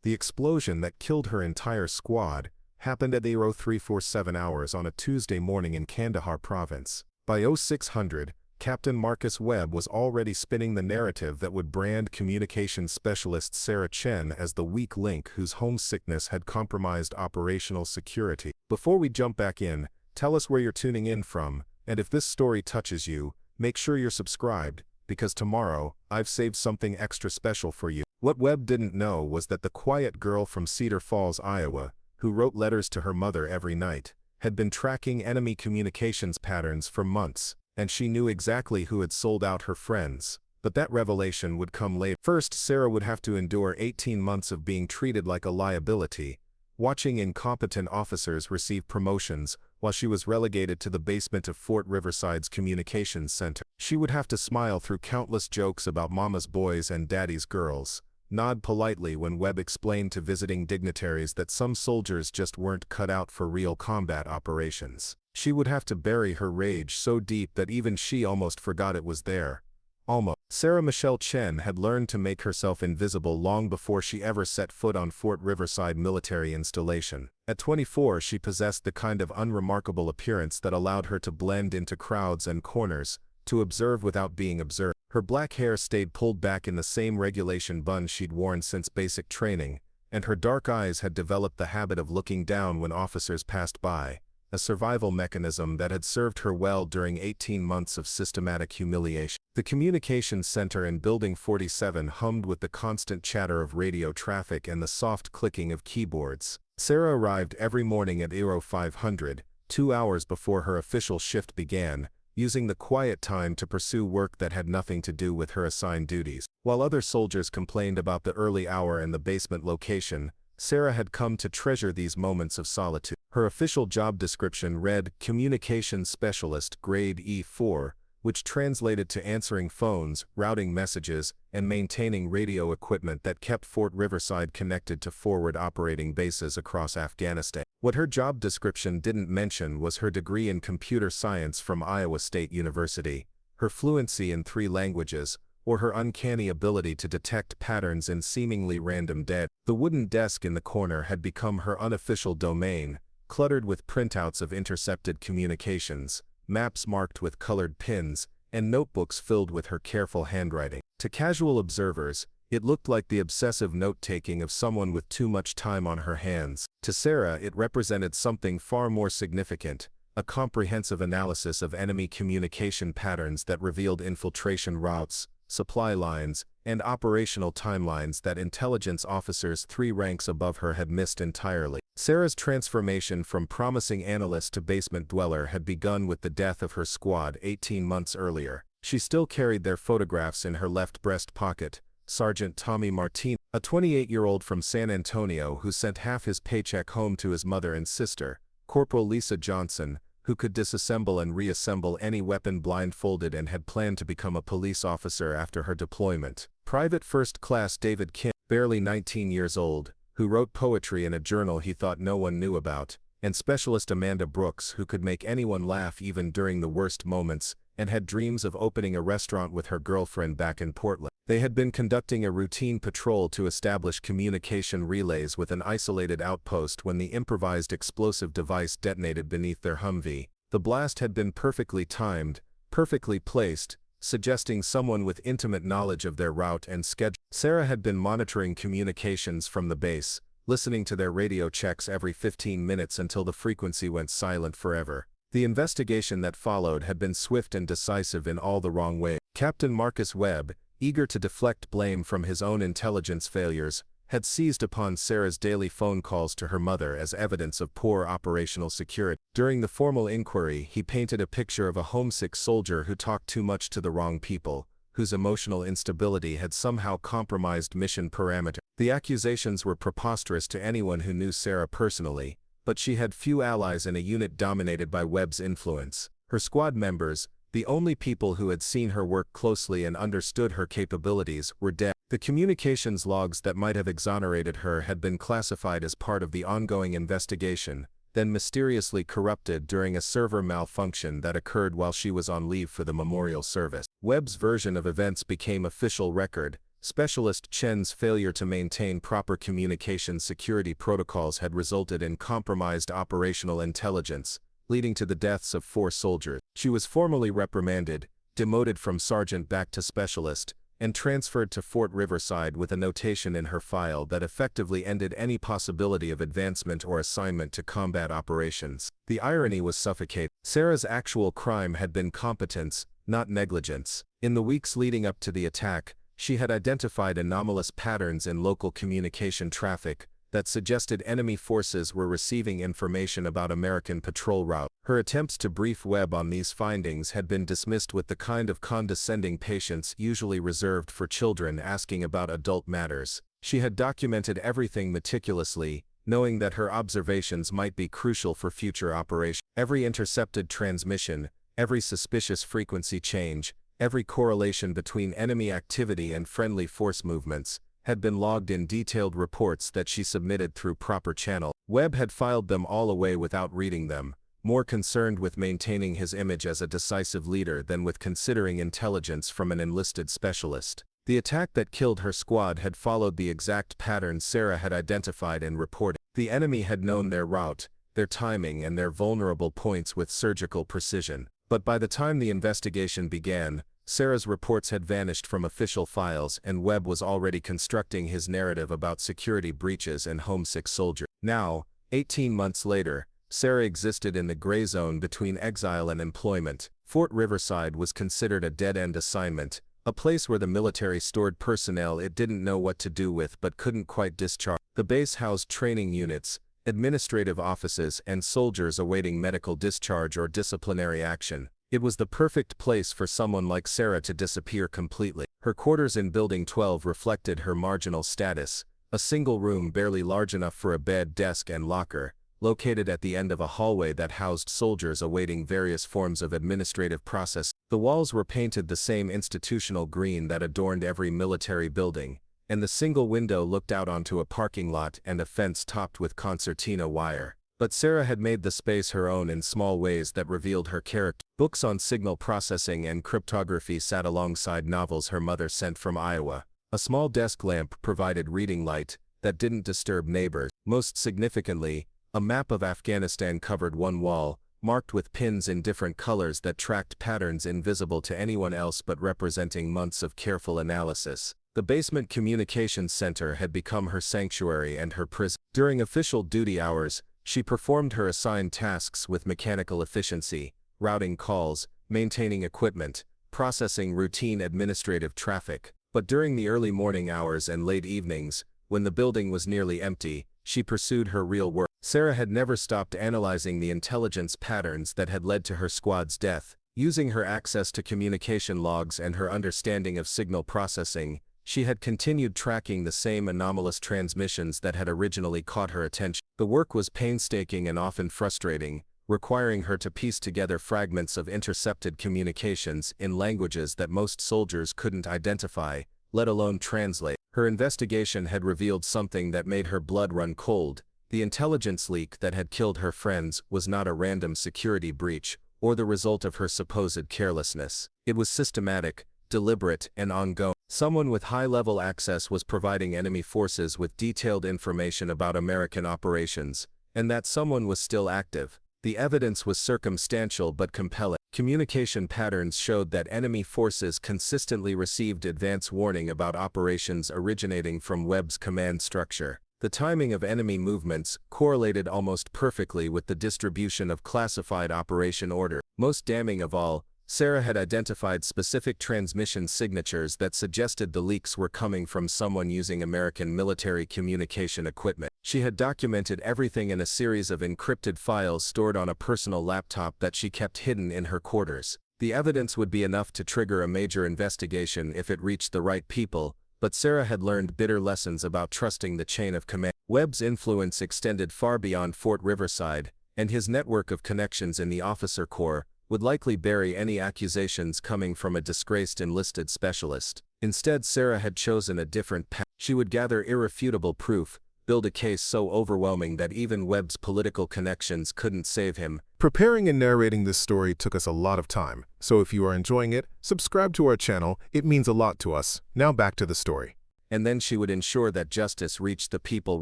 The explosion that killed her entire squad happened at 0347 hours on a Tuesday morning in Kandahar Province. By 0600, Captain Marcus Webb was already spinning the narrative that would brand Communications Specialist Sarah Chen as the weak link whose homesickness had compromised operational security. Before we jump back in, tell us where you're tuning in from, and if this story touches you, make sure you're subscribed, because tomorrow, I've saved something extra special for you. What Webb didn't know was that the quiet girl from Cedar Falls, Iowa, who wrote letters to her mother every night, had been tracking enemy communications patterns for months, and she knew exactly who had sold out her friends. But that revelation would come later. First, Sarah would have to endure 18 months of being treated like a liability, watching incompetent officers receive promotions while she was relegated to the basement of Fort Riverside's Communications Center. She would have to smile through countless jokes about mama's boys and daddy's girls, nod politely when Webb explained to visiting dignitaries that some soldiers just weren't cut out for real combat operations. She would have to bury her rage so deep that even she almost forgot it was there. Almost. Sarah Michelle Chen had learned to make herself invisible long before she ever set foot on Fort Riverside Military Installation. At 24, she possessed the kind of unremarkable appearance that allowed her to blend into crowds and corners, to observe without being observed. Her black hair stayed pulled back in the same regulation bun she'd worn since basic training, and her dark eyes had developed the habit of looking down when officers passed by, a survival mechanism that had served her well during 18 months of systematic humiliation. The Communications Center in Building 47 hummed with the constant chatter of radio traffic and the soft clicking of keyboards. Sarah arrived every morning at 0500, 2 hours before her official shift began, using the quiet time to pursue work that had nothing to do with her assigned duties. While other soldiers complained about the early hour and the basement location, Sarah had come to treasure these moments of solitude. Her official job description read Communications Specialist Grade E4, which translated to answering phones, routing messages, and maintaining radio equipment that kept Fort Riverside connected to forward operating bases across Afghanistan. What her job description didn't mention was her degree in computer science from Iowa State University, her fluency in 3 languages, or her uncanny ability to detect patterns in seemingly random data. The wooden desk in the corner had become her unofficial domain, cluttered with printouts of intercepted communications, maps marked with colored pins, and notebooks filled with her careful handwriting. To casual observers, it looked like the obsessive note-taking of someone with too much time on her hands. To Sarah, it represented something far more significant, a comprehensive analysis of enemy communication patterns that revealed infiltration routes, supply lines, and operational timelines that intelligence officers 3 ranks above her had missed entirely. Sarah's transformation from promising analyst to basement dweller had begun with the death of her squad 18 months earlier. She still carried their photographs in her left breast pocket. Sergeant Tommy Martin, a 28-year-old from San Antonio who sent half his paycheck home to his mother and sister, Corporal Lisa Johnson, who could disassemble and reassemble any weapon blindfolded and had planned to become a police officer after her deployment, Private First Class David Kim, barely 19 years old, who wrote poetry in a journal he thought no one knew about, and Specialist Amanda Brooks, who could make anyone laugh even during the worst moments, and had dreams of opening a restaurant with her girlfriend back in Portland. They had been conducting a routine patrol to establish communication relays with an isolated outpost when the improvised explosive device detonated beneath their Humvee. The blast had been perfectly timed, perfectly placed, suggesting someone with intimate knowledge of their route and schedule. Sarah had been monitoring communications from the base, listening to their radio checks every 15 minutes until the frequency went silent forever. The investigation that followed had been swift and decisive in all the wrong ways. Captain Marcus Webb, eager to deflect blame from his own intelligence failures, had seized upon Sarah's daily phone calls to her mother as evidence of poor operational security. During the formal inquiry, he painted a picture of a homesick soldier who talked too much to the wrong people, whose emotional instability had somehow compromised mission parameters. The accusations were preposterous to anyone who knew Sarah personally, but she had few allies in a unit dominated by Webb's influence. Her squad members, the only people who had seen her work closely and understood her capabilities, were dead. The communications logs that might have exonerated her had been classified as part of the ongoing investigation, then mysteriously corrupted during a server malfunction that occurred while she was on leave for the memorial service. Webb's version of events became official record, Specialist Chen's failure to maintain proper communication security protocols had resulted in compromised operational intelligence, leading to the deaths of 4 soldiers. She was formally reprimanded, demoted from sergeant back to specialist, and transferred to Fort Riverside with a notation in her file that effectively ended any possibility of advancement or assignment to combat operations. The irony was suffocating. Sarah's actual crime had been competence, not negligence. In the weeks leading up to the attack, she had identified anomalous patterns in local communication traffic that suggested enemy forces were receiving information about American patrol routes. Her attempts to brief Webb on these findings had been dismissed with the kind of condescending patience usually reserved for children asking about adult matters. She had documented everything meticulously, knowing that her observations might be crucial for future operations. Every intercepted transmission, every suspicious frequency change, every correlation between enemy activity and friendly force movements, had been logged in detailed reports that she submitted through proper channel. Webb had filed them all away without reading them, more concerned with maintaining his image as a decisive leader than with considering intelligence from an enlisted specialist. The attack that killed her squad had followed the exact pattern Sarah had identified and reported. The enemy had known their route, their timing, and their vulnerable points with surgical precision. But by the time the investigation began, Sarah's reports had vanished from official files, and Webb was already constructing his narrative about security breaches and homesick soldiers. Now, 18 months later, Sarah existed in the gray zone between exile and employment. Fort Riverside was considered a dead-end assignment, a place where the military stored personnel it didn't know what to do with but couldn't quite discharge. The base housed training units, administrative offices, and soldiers awaiting medical discharge or disciplinary action. It was the perfect place for someone like Sarah to disappear completely. Her quarters in Building 12 reflected her marginal status, a single room barely large enough for a bed, desk, and locker, located at the end of a hallway that housed soldiers awaiting various forms of administrative process. The walls were painted the same institutional green that adorned every military building, and the single window looked out onto a parking lot and a fence topped with concertina wire. But Sarah had made the space her own in small ways that revealed her character. Books on signal processing and cryptography sat alongside novels her mother sent from Iowa. A small desk lamp provided reading light that didn't disturb neighbors. Most significantly, a map of Afghanistan covered one wall, marked with pins in different colors that tracked patterns invisible to anyone else but representing months of careful analysis. The basement communications center had become her sanctuary and her prison. During official duty hours, she performed her assigned tasks with mechanical efficiency, routing calls, maintaining equipment, processing routine administrative traffic. But during the early morning hours and late evenings, when the building was nearly empty, she pursued her real work. Sarah had never stopped analyzing the intelligence patterns that had led to her squad's death. Using her access to communication logs and her understanding of signal processing, she had continued tracking the same anomalous transmissions that had originally caught her attention. The work was painstaking and often frustrating, requiring her to piece together fragments of intercepted communications in languages that most soldiers couldn't identify, let alone translate. Her investigation had revealed something that made her blood run cold. The intelligence leak that had killed her friends was not a random security breach or the result of her supposed carelessness. It was systematic, deliberate, and ongoing. Someone with high-level access was providing enemy forces with detailed information about American operations, and that someone was still active. The evidence was circumstantial but compelling. Communication patterns showed that enemy forces consistently received advance warning about operations originating from Webb's command structure. The timing of enemy movements correlated almost perfectly with the distribution of classified operation orders. Most damning of all, Sarah had identified specific transmission signatures that suggested the leaks were coming from someone using American military communication equipment. She had documented everything in a series of encrypted files stored on a personal laptop that she kept hidden in her quarters. The evidence would be enough to trigger a major investigation if it reached the right people, but Sarah had learned bitter lessons about trusting the chain of command. Webb's influence extended far beyond Fort Riverside, and his network of connections in the officer corps would likely bury any accusations coming from a disgraced enlisted specialist. Instead, Sarah had chosen a different path. She would gather irrefutable proof, build a case so overwhelming that even Webb's political connections couldn't save him, Preparing and narrating this story took us a lot of time, so if you are enjoying it, subscribe to our channel, it means a lot to us. Now back to the story. And then she would ensure that justice reached the people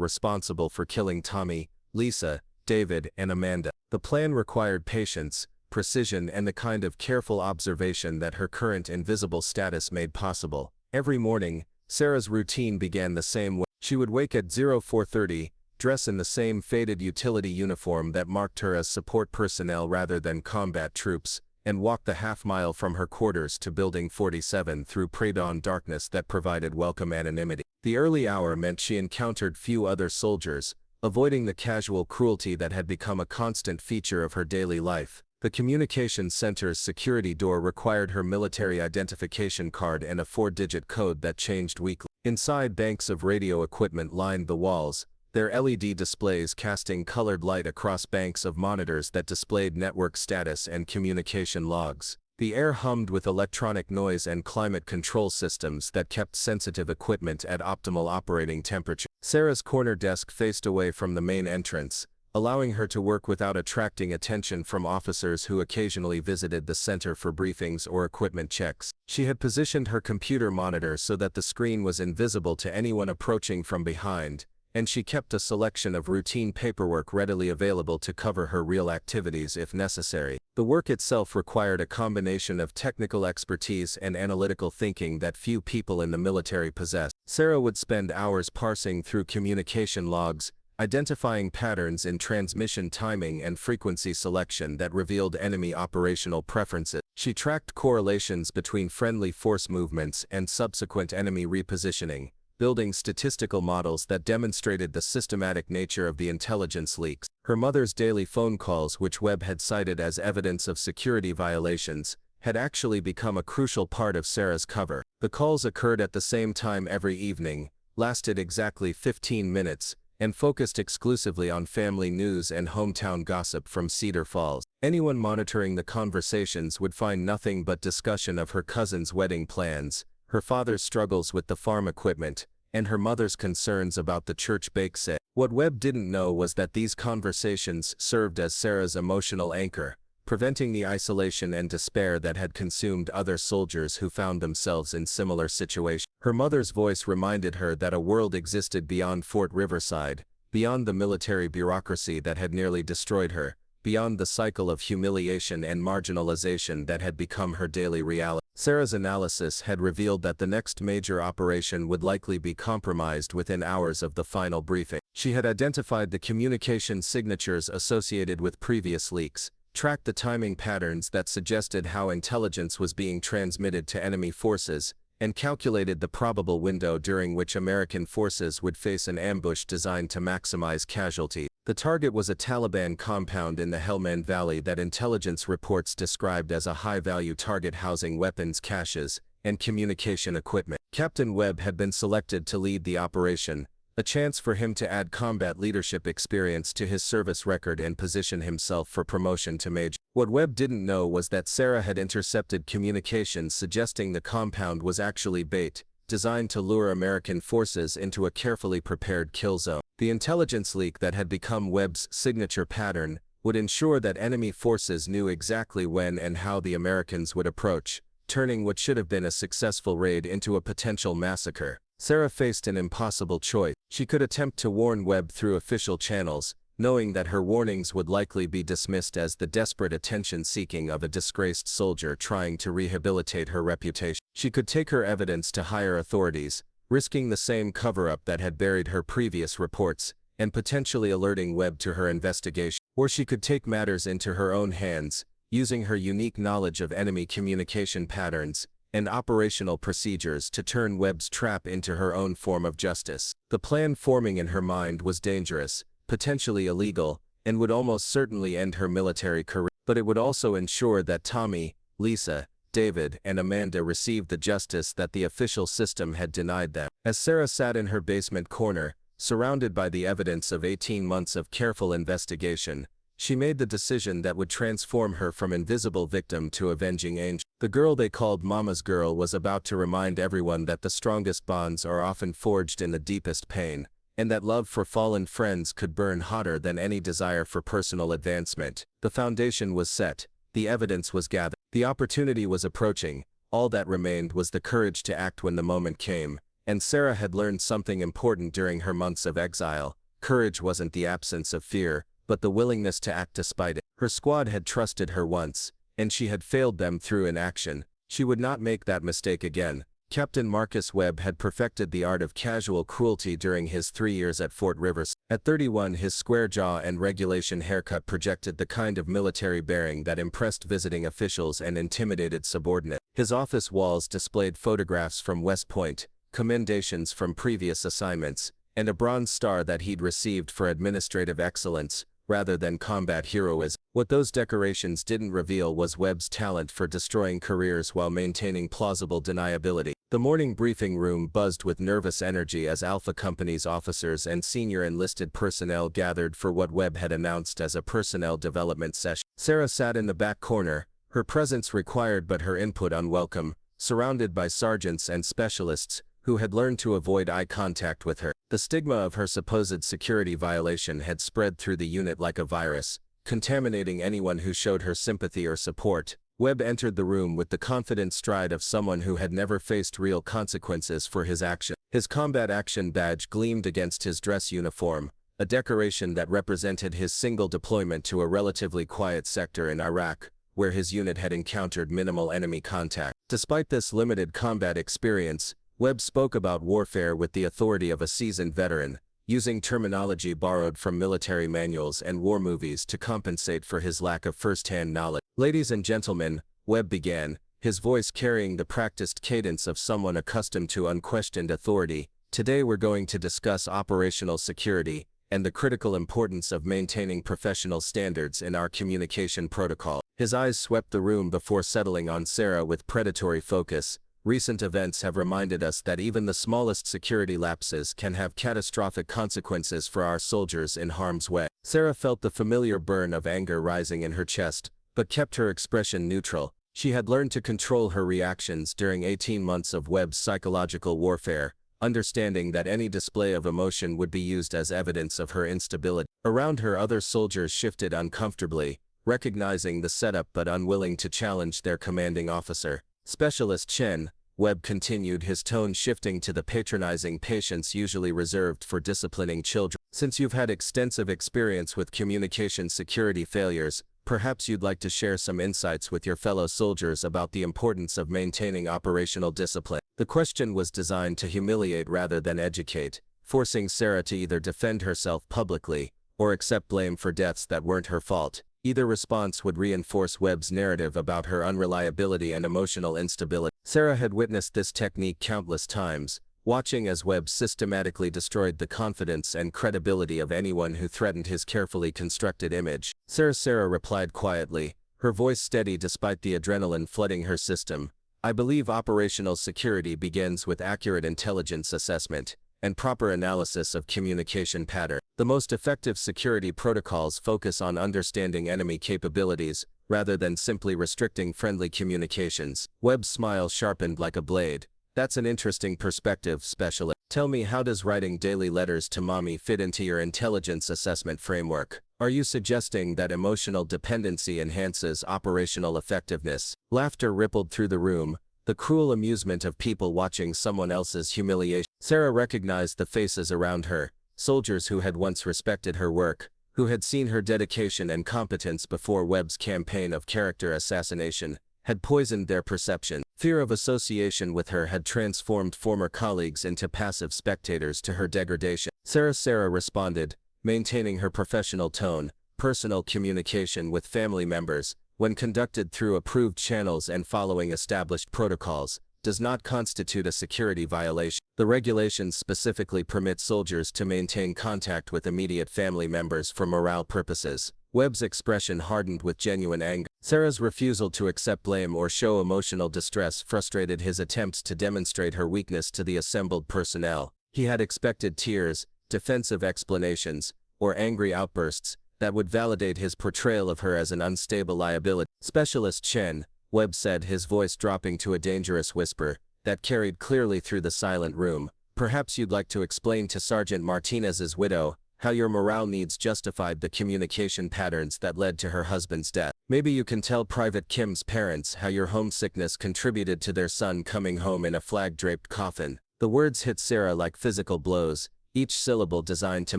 responsible for killing Tommy, Lisa, David, and Amanda. The plan required patience, precision, and the kind of careful observation that her current invisible status made possible. Every morning, Sarah's routine began the same way. She would wake at 04:30, dress in the same faded utility uniform that marked her as support personnel rather than combat troops, and walk the half-mile from her quarters to Building 47 through pre-dawn darkness that provided welcome anonymity. The early hour meant she encountered few other soldiers, avoiding the casual cruelty that had become a constant feature of her daily life. The Communications Center's security door required her military identification card and a 4-digit code that changed weekly. Inside, banks of radio equipment lined the walls, their LED displays casting colored light across banks of monitors that displayed network status and communication logs. The air hummed with electronic noise and climate control systems that kept sensitive equipment at optimal operating temperature. Sarah's corner desk faced away from the main entrance, allowing her to work without attracting attention from officers who occasionally visited the center for briefings or equipment checks. She had positioned her computer monitor so that the screen was invisible to anyone approaching from behind, and she kept a selection of routine paperwork readily available to cover her real activities if necessary. The work itself required a combination of technical expertise and analytical thinking that few people in the military possessed. Sarah would spend hours parsing through communication logs, identifying patterns in transmission timing and frequency selection that revealed enemy operational preferences. She tracked correlations between friendly force movements and subsequent enemy repositioning, building statistical models that demonstrated the systematic nature of the intelligence leaks. Her mother's daily phone calls, which Webb had cited as evidence of security violations, had actually become a crucial part of Sarah's cover. The calls occurred at the same time every evening, lasted exactly 15 minutes, and focused exclusively on family news and hometown gossip from Cedar Falls. Anyone monitoring the conversations would find nothing but discussion of her cousin's wedding plans, her father's struggles with the farm equipment, and her mother's concerns about the church bake sale. What Webb didn't know was that these conversations served as Sarah's emotional anchor, preventing the isolation and despair that had consumed other soldiers who found themselves in similar situations. Her mother's voice reminded her that a world existed beyond Fort Riverside, beyond the military bureaucracy that had nearly destroyed her, beyond the cycle of humiliation and marginalization that had become her daily reality. Sarah's analysis had revealed that the next major operation would likely be compromised within hours of the final briefing. She had identified the communication signatures associated with previous leaks, tracked the timing patterns that suggested how intelligence was being transmitted to enemy forces, and calculated the probable window during which American forces would face an ambush designed to maximize casualties. The target was a Taliban compound in the Helmand Valley that intelligence reports described as a high-value target housing weapons caches and communication equipment. Captain Webb had been selected to lead the operation, a chance for him to add combat leadership experience to his service record and position himself for promotion to major. What Webb didn't know was that Sarah had intercepted communications suggesting the compound was actually bait, designed to lure American forces into a carefully prepared kill zone. The intelligence leak that had become Webb's signature pattern would ensure that enemy forces knew exactly when and how the Americans would approach, turning what should have been a successful raid into a potential massacre. Sarah faced an impossible choice. She could attempt to warn Webb through official channels, knowing that her warnings would likely be dismissed as the desperate attention-seeking of a disgraced soldier trying to rehabilitate her reputation. She could take her evidence to higher authorities, risking the same cover-up that had buried her previous reports, and potentially alerting Webb to her investigation. Or she could take matters into her own hands, using her unique knowledge of enemy communication patterns and operational procedures to turn Webb's trap into her own form of justice. The plan forming in her mind was dangerous, potentially illegal, and would almost certainly end her military career. But it would also ensure that Tommy, Lisa, David, and Amanda received the justice that the official system had denied them. As Sarah sat in her basement corner, surrounded by the evidence of 18 months of careful investigation, she made the decision that would transform her from invisible victim to avenging angel. The girl they called Mama's Girl was about to remind everyone that the strongest bonds are often forged in the deepest pain, and that love for fallen friends could burn hotter than any desire for personal advancement. The foundation was set, the evidence was gathered, the opportunity was approaching. All that remained was the courage to act when the moment came, and Sarah had learned something important during her months of exile. Courage wasn't the absence of fear, but the willingness to act despite it. Her squad had trusted her once, and she had failed them through inaction. She would not make that mistake again. Captain Marcus Webb had perfected the art of casual cruelty during his 3 years at Fort Riverside. At 31, his square jaw and regulation haircut projected the kind of military bearing that impressed visiting officials and intimidated subordinates. His office walls displayed photographs from West Point, commendations from previous assignments, and a bronze star that he'd received for administrative excellence, rather than combat heroism. What those decorations didn't reveal was Webb's talent for destroying careers while maintaining plausible deniability. The morning briefing room buzzed with nervous energy as Alpha Company's officers and senior enlisted personnel gathered for what Webb had announced as a personnel development session. Sarah sat in the back corner, her presence required but her input unwelcome, surrounded by sergeants and specialists who had learned to avoid eye contact with her. The stigma of her supposed security violation had spread through the unit like a virus, contaminating anyone who showed her sympathy or support. Webb entered the room with the confident stride of someone who had never faced real consequences for his action. His combat action badge gleamed against his dress uniform, a decoration that represented his single deployment to a relatively quiet sector in Iraq, where his unit had encountered minimal enemy contact. Despite this limited combat experience, Webb spoke about warfare with the authority of a seasoned veteran, using terminology borrowed from military manuals and war movies to compensate for his lack of first-hand knowledge. "Ladies and gentlemen," Webb began, his voice carrying the practiced cadence of someone accustomed to unquestioned authority, "today we're going to discuss operational security and the critical importance of maintaining professional standards in our communication protocol." His eyes swept the room before settling on Sarah with predatory focus. Recent events have reminded us that even the smallest security lapses can have catastrophic consequences for our soldiers in harm's way. Sarah felt the familiar burn of anger rising in her chest, but kept her expression neutral. She had learned to control her reactions during 18 months of Webb's psychological warfare, understanding that any display of emotion would be used as evidence of her instability. Around her, other soldiers shifted uncomfortably, recognizing the setup but unwilling to challenge their commanding officer. "Specialist Chen," Webb continued, his tone shifting to the patronizing patience usually reserved for disciplining children. "Since you've had extensive experience with communication security failures, perhaps you'd like to share some insights with your fellow soldiers about the importance of maintaining operational discipline." The question was designed to humiliate rather than educate, forcing Sarah to either defend herself publicly or accept blame for deaths that weren't her fault. Either response would reinforce Webb's narrative about her unreliability and emotional instability. Sarah had witnessed this technique countless times, watching as Webb systematically destroyed the confidence and credibility of anyone who threatened his carefully constructed image. Sarah replied quietly, her voice steady despite the adrenaline flooding her system. "I believe operational security begins with accurate intelligence assessment and proper analysis of communication pattern. The most effective security protocols focus on understanding enemy capabilities, rather than simply restricting friendly communications." Webb's smile sharpened like a blade. "That's an interesting perspective, Specialist. Tell me, how does writing daily letters to mommy fit into your intelligence assessment framework? Are you suggesting that emotional dependency enhances operational effectiveness?" Laughter rippled through the room, the cruel amusement of people watching someone else's humiliation. Sarah recognized the faces around her, soldiers who had once respected her work, who had seen her dedication and competence before Webb's campaign of character assassination had poisoned their perception. Fear of association with her had transformed former colleagues into passive spectators to her degradation. Sarah responded, maintaining her professional tone. "Personal communication with family members, when conducted through approved channels and following established protocols, does not constitute a security violation. The regulations specifically permit soldiers to maintain contact with immediate family members for morale purposes." Webb's expression hardened with genuine anger. Sarah's refusal to accept blame or show emotional distress frustrated his attempts to demonstrate her weakness to the assembled personnel. He had expected tears, defensive explanations, or angry outbursts that would validate his portrayal of her as an unstable liability. "Specialist Chen," Webb said, his voice dropping to a dangerous whisper that carried clearly through the silent room, Perhaps you'd like to explain to Sergeant Martinez's widow how your morale needs justified the communication patterns that led to her husband's death. Maybe you can tell Private Kim's parents how your homesickness contributed to their son coming home in a flag-draped coffin. The words hit Sarah like physical blows, each syllable designed to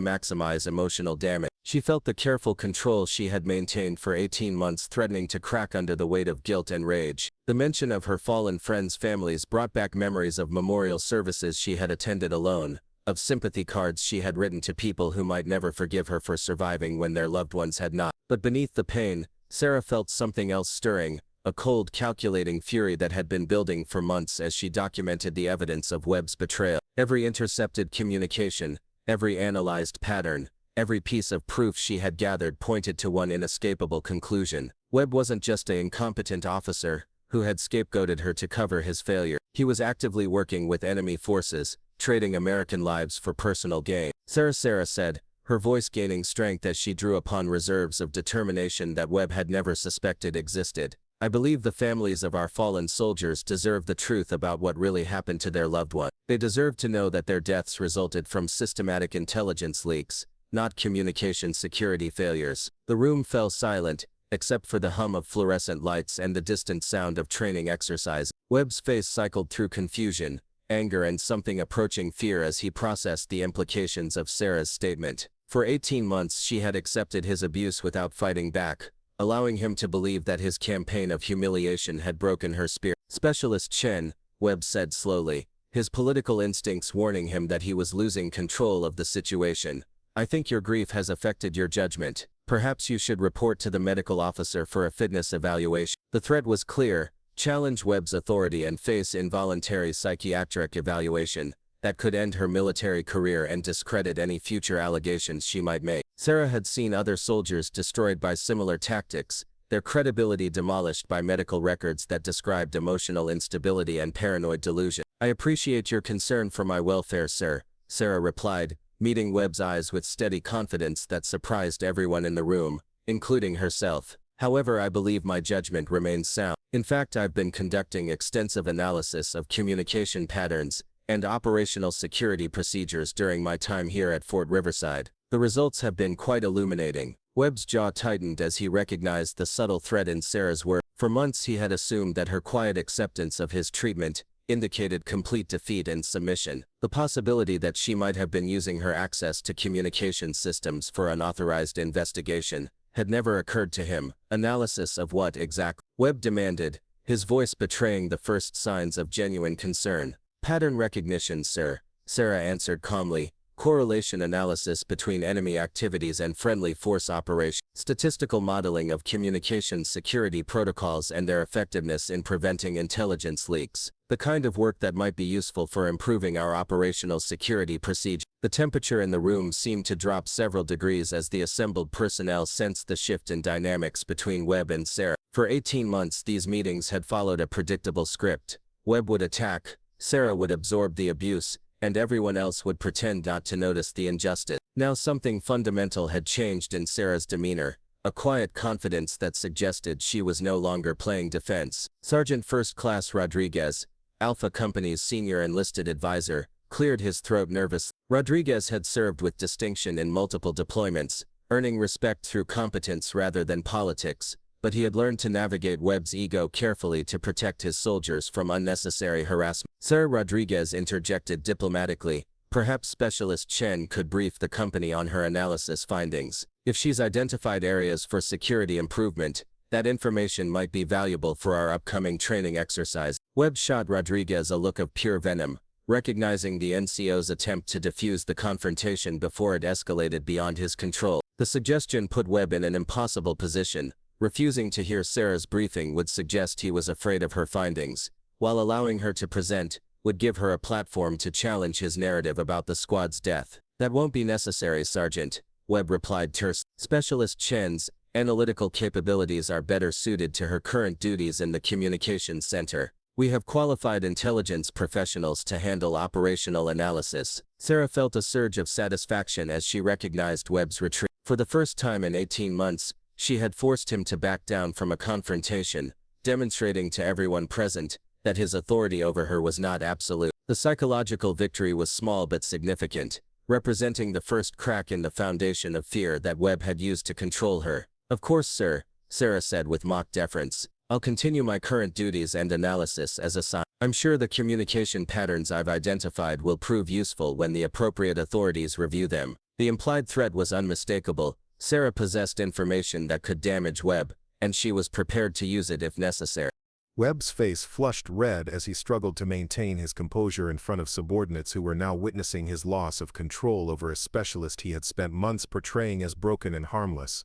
maximize emotional damage. She felt the careful control she had maintained for 18 months threatening to crack under the weight of guilt and rage. The mention of her fallen friends' families brought back memories of memorial services she had attended alone, of sympathy cards she had written to people who might never forgive her for surviving when their loved ones had not. But beneath the pain, Sarah felt something else stirring, a cold, calculating fury that had been building for months as she documented the evidence of Webb's betrayal. Every intercepted communication, every analyzed pattern, every piece of proof she had gathered pointed to one inescapable conclusion. Webb wasn't just an incompetent officer who had scapegoated her to cover his failure. He was actively working with enemy forces, trading American lives for personal gain. Sarah said, her voice gaining strength as she drew upon reserves of determination that Webb had never suspected existed. I believe the families of our fallen soldiers deserve the truth about what really happened to their loved one. They deserve to know that their deaths resulted from systematic intelligence leaks, not communication security failures. The room fell silent, except for the hum of fluorescent lights and the distant sound of training exercise. Webb's face cycled through confusion, anger and something approaching fear as he processed the implications of Sarah's statement. For 18 months she had accepted his abuse without fighting back, allowing him to believe that his campaign of humiliation had broken her spirit. Specialist Chen, Webb said slowly, his political instincts warning him that he was losing control of the situation. I think your grief has affected your judgment. Perhaps you should report to the medical officer for a fitness evaluation. The threat was clear: challenge Webb's authority and face involuntary psychiatric evaluation that could end her military career and discredit any future allegations she might make. Sarah had seen other soldiers destroyed by similar tactics, their credibility demolished by medical records that described emotional instability and paranoid delusion. I appreciate your concern for my welfare, sir, Sarah replied, meeting Webb's eyes with steady confidence that surprised everyone in the room, including herself. However, I believe my judgment remains sound. In fact, I've been conducting extensive analysis of communication patterns and operational security procedures during my time here at Fort Riverside. The results have been quite illuminating. Webb's jaw tightened as he recognized the subtle threat in Sarah's words. For months he had assumed that her quiet acceptance of his treatment indicated complete defeat and submission. The possibility that she might have been using her access to communication systems for unauthorized investigation had never occurred to him. Analysis of what exactly? Webb demanded, his voice betraying the first signs of genuine concern. Pattern recognition, sir, Sarah answered calmly. Correlation analysis between enemy activities and friendly force operations. Statistical modeling of communication security protocols and their effectiveness in preventing intelligence leaks. The kind of work that might be useful for improving our operational security procedure. The temperature in the room seemed to drop several degrees as the assembled personnel sensed the shift in dynamics between Webb and Sarah. For 18 months these meetings had followed a predictable script. Webb would attack, Sarah would absorb the abuse, and everyone else would pretend not to notice the injustice. Now something fundamental had changed in Sarah's demeanor, a quiet confidence that suggested she was no longer playing defense. Sergeant First Class Rodriguez, Alpha Company's senior enlisted advisor, cleared his throat nervously. Rodriguez had served with distinction in multiple deployments, earning respect through competence rather than politics, but he had learned to navigate Webb's ego carefully to protect his soldiers from unnecessary harassment. Sir, Rodriguez interjected diplomatically, perhaps Specialist Chen could brief the company on her analysis findings. If she's identified areas for security improvement, that information might be valuable for our upcoming training exercise. Webb shot Rodriguez a look of pure venom, recognizing the NCO's attempt to defuse the confrontation before it escalated beyond his control. The suggestion put Webb in an impossible position. Refusing to hear Sarah's briefing would suggest he was afraid of her findings, while allowing her to present would give her a platform to challenge his narrative about the squad's death. That won't be necessary, Sergeant, Webb replied tersely. Specialist Chen's analytical capabilities are better suited to her current duties in the communications center. We have qualified intelligence professionals to handle operational analysis. Sarah felt a surge of satisfaction as she recognized Webb's retreat. For the first time in 18 months, she had forced him to back down from a confrontation, demonstrating to everyone present that his authority over her was not absolute. The psychological victory was small but significant, representing the first crack in the foundation of fear that Webb had used to control her. "Of course, sir," Sarah said with mock deference. "I'll continue my current duties and analysis as assigned. I'm sure the communication patterns I've identified will prove useful when the appropriate authorities review them." The implied threat was unmistakable. Sarah possessed information that could damage Webb, and she was prepared to use it if necessary. Webb's face flushed red as he struggled to maintain his composure in front of subordinates who were now witnessing his loss of control over a specialist he had spent months portraying as broken and harmless.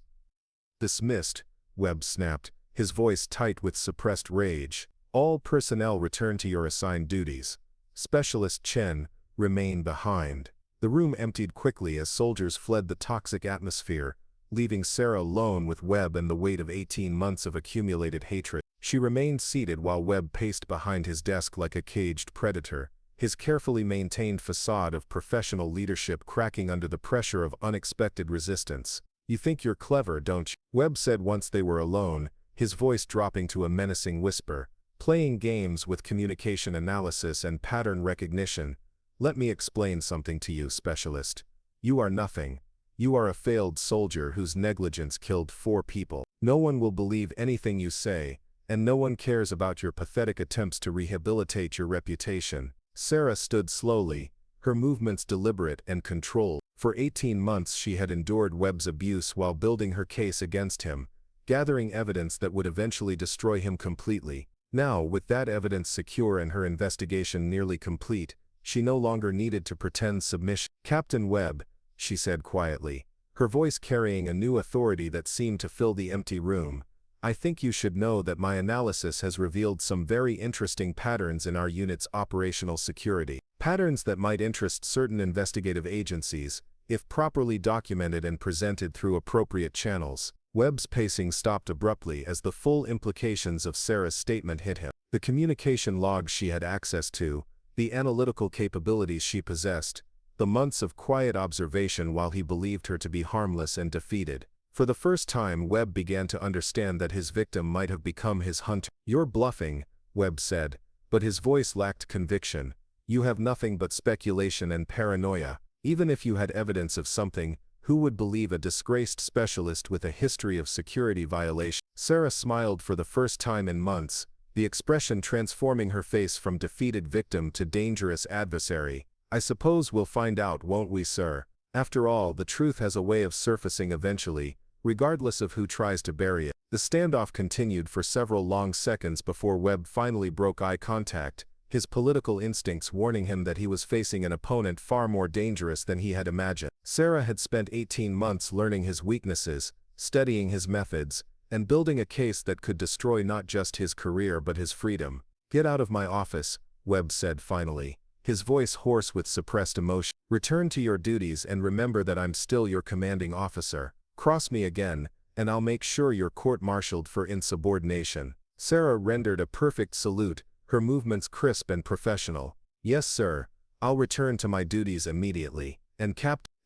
"Dismissed," Webb snapped, his voice tight with suppressed rage. "All personnel return to your assigned duties. Specialist Chen, remain behind." The room emptied quickly as soldiers fled the toxic atmosphere, leaving Sarah alone with Webb and the weight of 18 months of accumulated hatred. She remained seated while Webb paced behind his desk like a caged predator, his carefully maintained facade of professional leadership cracking under the pressure of unexpected resistance. "You think you're clever, don't you?" Webb said once they were alone, his voice dropping to a menacing whisper. "Playing games with communication analysis and pattern recognition. Let me explain something to you, specialist. You are nothing. You are a failed soldier whose negligence killed 4 people. No one will believe anything you say, and no one cares about your pathetic attempts to rehabilitate your reputation." Sarah stood slowly, her movements deliberate and controlled. For 18 months she had endured Webb's abuse while building her case against him, gathering evidence that would eventually destroy him completely. Now, with that evidence secure and her investigation nearly complete, she no longer needed to pretend submission. "Captain Webb," she said quietly, her voice carrying a new authority that seemed to fill the empty room, "I think you should know that my analysis has revealed some very interesting patterns in our unit's operational security. Patterns that might interest certain investigative agencies, if properly documented and presented through appropriate channels." Webb's pacing stopped abruptly as the full implications of Sarah's statement hit him. The communication logs she had access to, the analytical capabilities she possessed, the months of quiet observation while he believed her to be harmless and defeated. For the first time, Webb began to understand that his victim might have become his hunter. "You're bluffing," Webb said, but his voice lacked conviction. "You have nothing but speculation and paranoia. Even if you had evidence of something, who would believe a disgraced specialist with a history of security violation?" Sarah smiled for the first time in months, the expression transforming her face from defeated victim to dangerous adversary. "I suppose we'll find out, won't we, sir? After all, the truth has a way of surfacing eventually, regardless of who tries to bury it." The standoff continued for several long seconds before Webb finally broke eye contact, his political instincts warning him that he was facing an opponent far more dangerous than he had imagined. Sarah had spent 18 months learning his weaknesses, studying his methods, and building a case that could destroy not just his career but his freedom. "Get out of my office," Webb said finally, his voice hoarse with suppressed emotion. "Return to your duties and remember that I'm still your commanding officer. Cross me again, and I'll make sure you're court-martialed for insubordination." Sarah rendered a perfect salute, her movements crisp and professional. "Yes, sir. I'll return to my duties immediately. And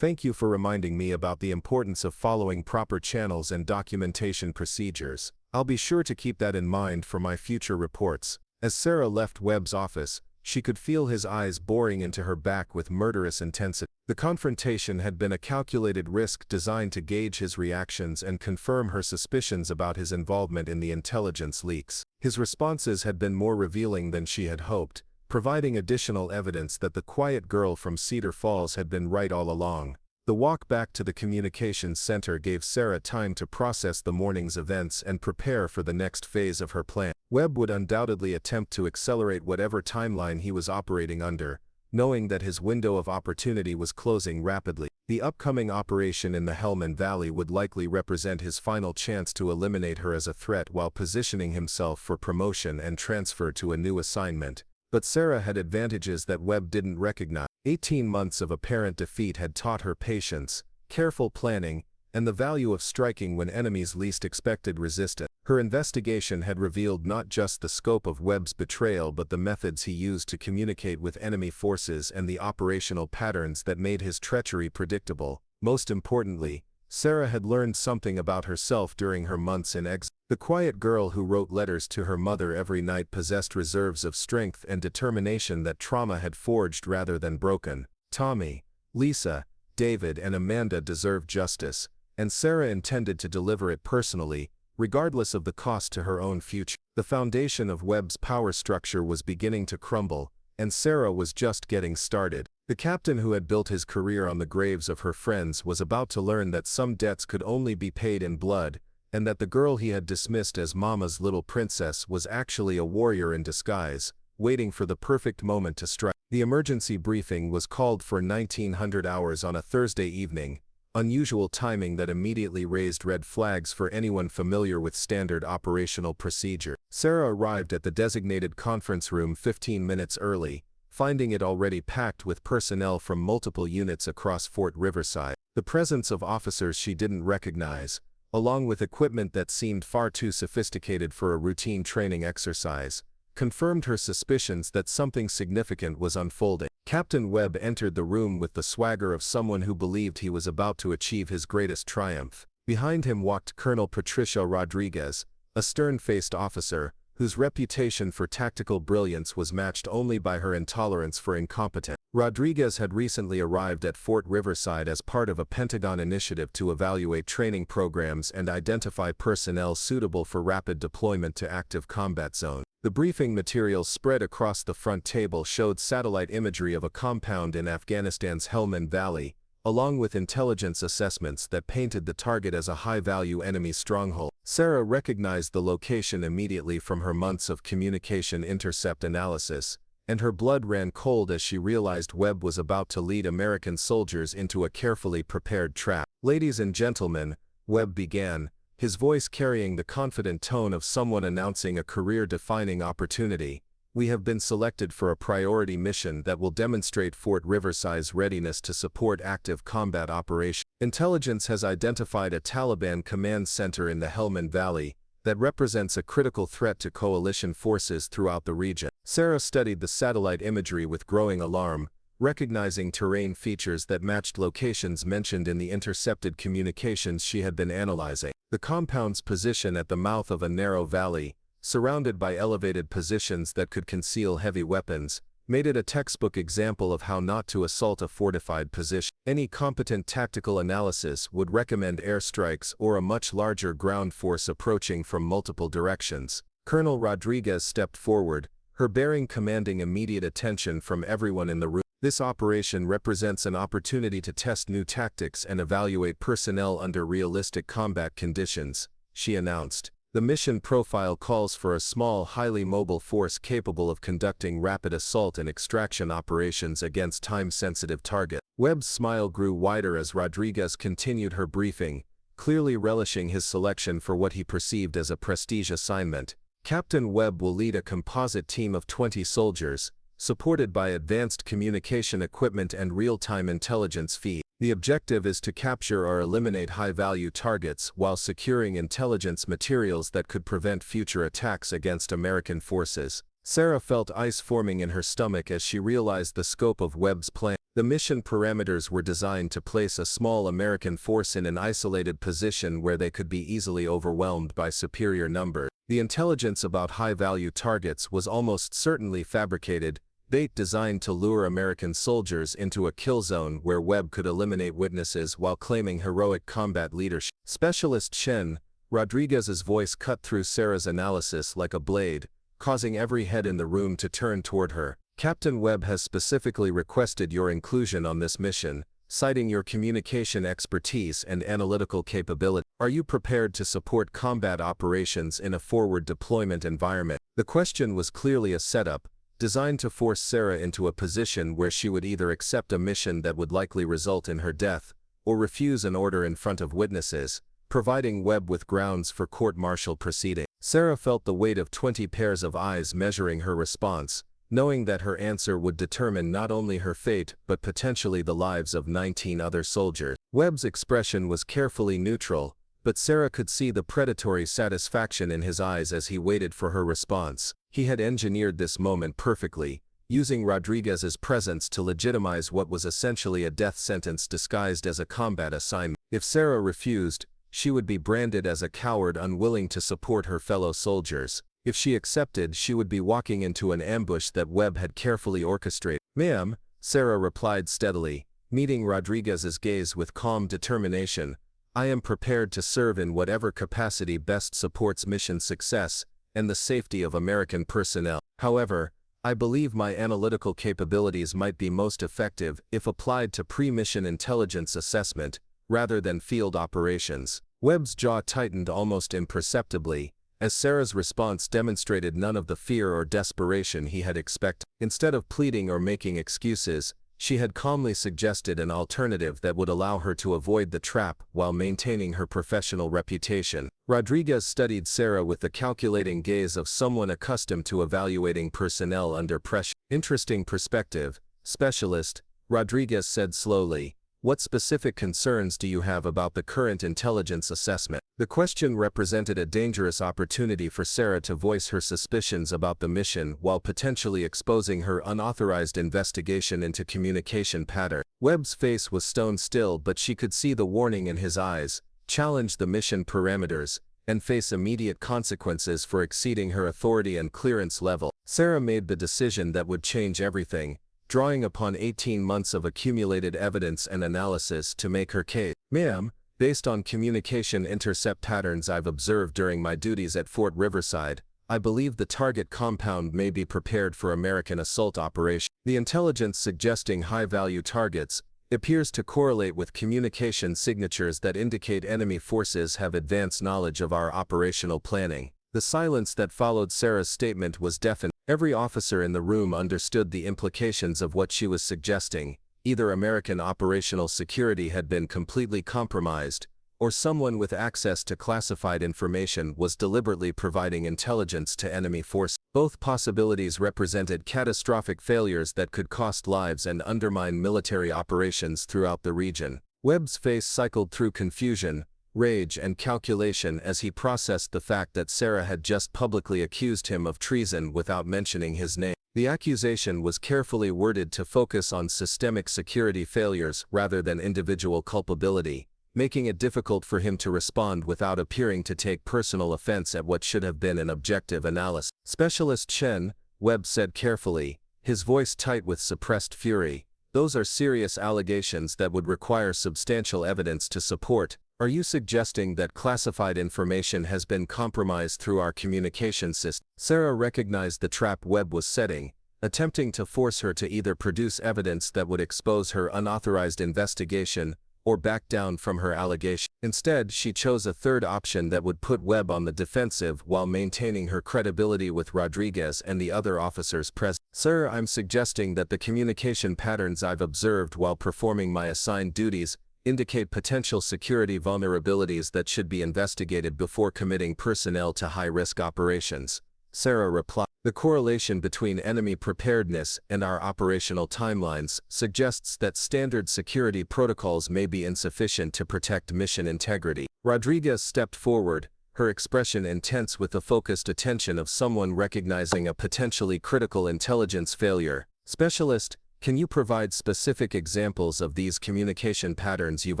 thank you for reminding me about the importance of following proper channels and documentation procedures. I'll be sure to keep that in mind for my future reports." As Sarah left Webb's office, she could feel his eyes boring into her back with murderous intensity. The confrontation had been a calculated risk designed to gauge his reactions and confirm her suspicions about his involvement in the intelligence leaks. His responses had been more revealing than she had hoped, providing additional evidence that the quiet girl from Cedar Falls had been right all along. The walk back to the communications center gave Sarah time to process the morning's events and prepare for the next phase of her plan. Webb would undoubtedly attempt to accelerate whatever timeline he was operating under, knowing that his window of opportunity was closing rapidly. The upcoming operation in the Helmand Valley would likely represent his final chance to eliminate her as a threat while positioning himself for promotion and transfer to a new assignment. But Sarah had advantages that Webb didn't recognize. 18 months of apparent defeat had taught her patience, careful planning, and the value of striking when enemies least expected resistance. Her investigation had revealed not just the scope of Webb's betrayal but the methods he used to communicate with enemy forces and the operational patterns that made his treachery predictable. Most importantly, Sarah had learned something about herself during her months in exile. The quiet girl who wrote letters to her mother every night possessed reserves of strength and determination that trauma had forged rather than broken. Tommy, Lisa, David, and Amanda deserved justice, and Sarah intended to deliver it personally, regardless of the cost to her own future. The foundation of Webb's power structure was beginning to crumble, and Sarah was just getting started. The captain who had built his career on the graves of her friends was about to learn that some debts could only be paid in blood, and that the girl he had dismissed as Mama's little princess was actually a warrior in disguise, waiting for the perfect moment to strike. The emergency briefing was called for 1900 hours on a Thursday evening, unusual timing that immediately raised red flags for anyone familiar with standard operational procedure. Sarah arrived at the designated conference room 15 minutes early, finding it already packed with personnel from multiple units across Fort Riverside. The presence of officers she didn't recognize, along with equipment that seemed far too sophisticated for a routine training exercise, confirmed her suspicions that something significant was unfolding. Captain Webb entered the room with the swagger of someone who believed he was about to achieve his greatest triumph. Behind him walked Colonel Patricia Rodriguez, a stern-faced officer, whose reputation for tactical brilliance was matched only by her intolerance for incompetence. Rodriguez had recently arrived at Fort Riverside as part of a Pentagon initiative to evaluate training programs and identify personnel suitable for rapid deployment to active combat zones. The briefing materials spread across the front table showed satellite imagery of a compound in Afghanistan's Helmand Valley, along with intelligence assessments that painted the target as a high-value enemy stronghold. Sarah recognized the location immediately from her months of communication intercept analysis, and her blood ran cold as she realized Webb was about to lead American soldiers into a carefully prepared trap. "Ladies and gentlemen," Webb began, his voice carrying the confident tone of someone announcing a career-defining opportunity, "we have been selected for a priority mission that will demonstrate Fort Riverside's readiness to support active combat operations. Intelligence has identified a Taliban command center in the Helmand Valley that represents a critical threat to coalition forces throughout the region." Sarah studied the satellite imagery with growing alarm, recognizing terrain features that matched locations mentioned in the intercepted communications she had been analyzing. The compound's position at the mouth of a narrow valley, surrounded by elevated positions that could conceal heavy weapons, made it a textbook example of how not to assault a fortified position. Any competent tactical analysis would recommend airstrikes or a much larger ground force approaching from multiple directions. Colonel Rodriguez stepped forward, her bearing commanding immediate attention from everyone in the room. "This operation represents an opportunity to test new tactics and evaluate personnel under realistic combat conditions," she announced. "The mission profile calls for a small, highly mobile force capable of conducting rapid assault and extraction operations against time-sensitive targets." Webb's smile grew wider as Rodriguez continued her briefing, clearly relishing his selection for what he perceived as a prestige assignment. "Captain Webb will lead a composite team of 20 soldiers, supported by advanced communication equipment and real-time intelligence feed. The objective is to capture or eliminate high-value targets while securing intelligence materials that could prevent future attacks against American forces." Sarah felt ice forming in her stomach as she realized the scope of Webb's plan. The mission parameters were designed to place a small American force in an isolated position where they could be easily overwhelmed by superior numbers. The intelligence about high-value targets was almost certainly fabricated, bait designed to lure American soldiers into a kill zone where Webb could eliminate witnesses while claiming heroic combat leadership. "Specialist Chen," Rodriguez's voice cut through Sarah's analysis like a blade, causing every head in the room to turn toward her. "Captain Webb has specifically requested your inclusion on this mission, citing your communication expertise and analytical capability. Are you prepared to support combat operations in a forward deployment environment?" The question was clearly a setup, designed to force Sarah into a position where she would either accept a mission that would likely result in her death, or refuse an order in front of witnesses, providing Webb with grounds for court-martial proceeding. Sarah felt the weight of 20 pairs of eyes measuring her response, knowing that her answer would determine not only her fate but potentially the lives of 19 other soldiers. Webb's expression was carefully neutral, but Sarah could see the predatory satisfaction in his eyes as he waited for her response. He had engineered this moment perfectly, using Rodriguez's presence to legitimize what was essentially a death sentence disguised as a combat assignment. If Sarah refused, she would be branded as a coward unwilling to support her fellow soldiers. If she accepted, she would be walking into an ambush that Webb had carefully orchestrated. "Ma'am," Sarah replied steadily, meeting Rodriguez's gaze with calm determination, "I am prepared to serve in whatever capacity best supports mission success and the safety of American personnel. However, I believe my analytical capabilities might be most effective if applied to pre-mission intelligence assessment rather than field operations." Webb's jaw tightened almost imperceptibly, as Sarah's response demonstrated none of the fear or desperation he had expected. Instead of pleading or making excuses, she had calmly suggested an alternative that would allow her to avoid the trap while maintaining her professional reputation. Rodriguez studied Sarah with the calculating gaze of someone accustomed to evaluating personnel under pressure. "Interesting perspective, Specialist," Rodriguez said slowly. "What specific concerns do you have about the current intelligence assessment?" The question represented a dangerous opportunity for Sarah to voice her suspicions about the mission while potentially exposing her unauthorized investigation into communication patterns. Webb's face was stone still, but she could see the warning in his eyes: challenge the mission parameters and face immediate consequences for exceeding her authority and clearance level. Sarah made the decision that would change everything, drawing upon 18 months of accumulated evidence and analysis to make her case. "Ma'am, based on communication intercept patterns I've observed during my duties at Fort Riverside, I believe the target compound may be prepared for American assault operation. The intelligence suggesting high-value targets appears to correlate with communication signatures that indicate enemy forces have advanced knowledge of our operational planning." The silence that followed Sarah's statement was deafening. Every officer in the room understood the implications of what she was suggesting. Either American operational security had been completely compromised, or someone with access to classified information was deliberately providing intelligence to enemy forces. Both possibilities represented catastrophic failures that could cost lives and undermine military operations throughout the region. Webb's face cycled through confusion, rage, and calculation as he processed the fact that Sarah had just publicly accused him of treason without mentioning his name. The accusation was carefully worded to focus on systemic security failures rather than individual culpability, making it difficult for him to respond without appearing to take personal offense at what should have been an objective analysis. "Specialist Chen," Webb said carefully, his voice tight with suppressed fury, "those are serious allegations that would require substantial evidence to support. Are you suggesting that classified information has been compromised through our communication system?" Sarah recognized the trap Webb was setting, attempting to force her to either produce evidence that would expose her unauthorized investigation or back down from her allegation. Instead, she chose a third option that would put Webb on the defensive while maintaining her credibility with Rodriguez and the other officers present. "Sir, I'm suggesting that the communication patterns I've observed while performing my assigned duties indicate potential security vulnerabilities that should be investigated before committing personnel to high-risk operations," Sarah replied. "The correlation between enemy preparedness and our operational timelines suggests that standard security protocols may be insufficient to protect mission integrity." Rodriguez stepped forward, her expression intense with the focused attention of someone recognizing a potentially critical intelligence failure. "Specialist, can you provide specific examples of these communication patterns you've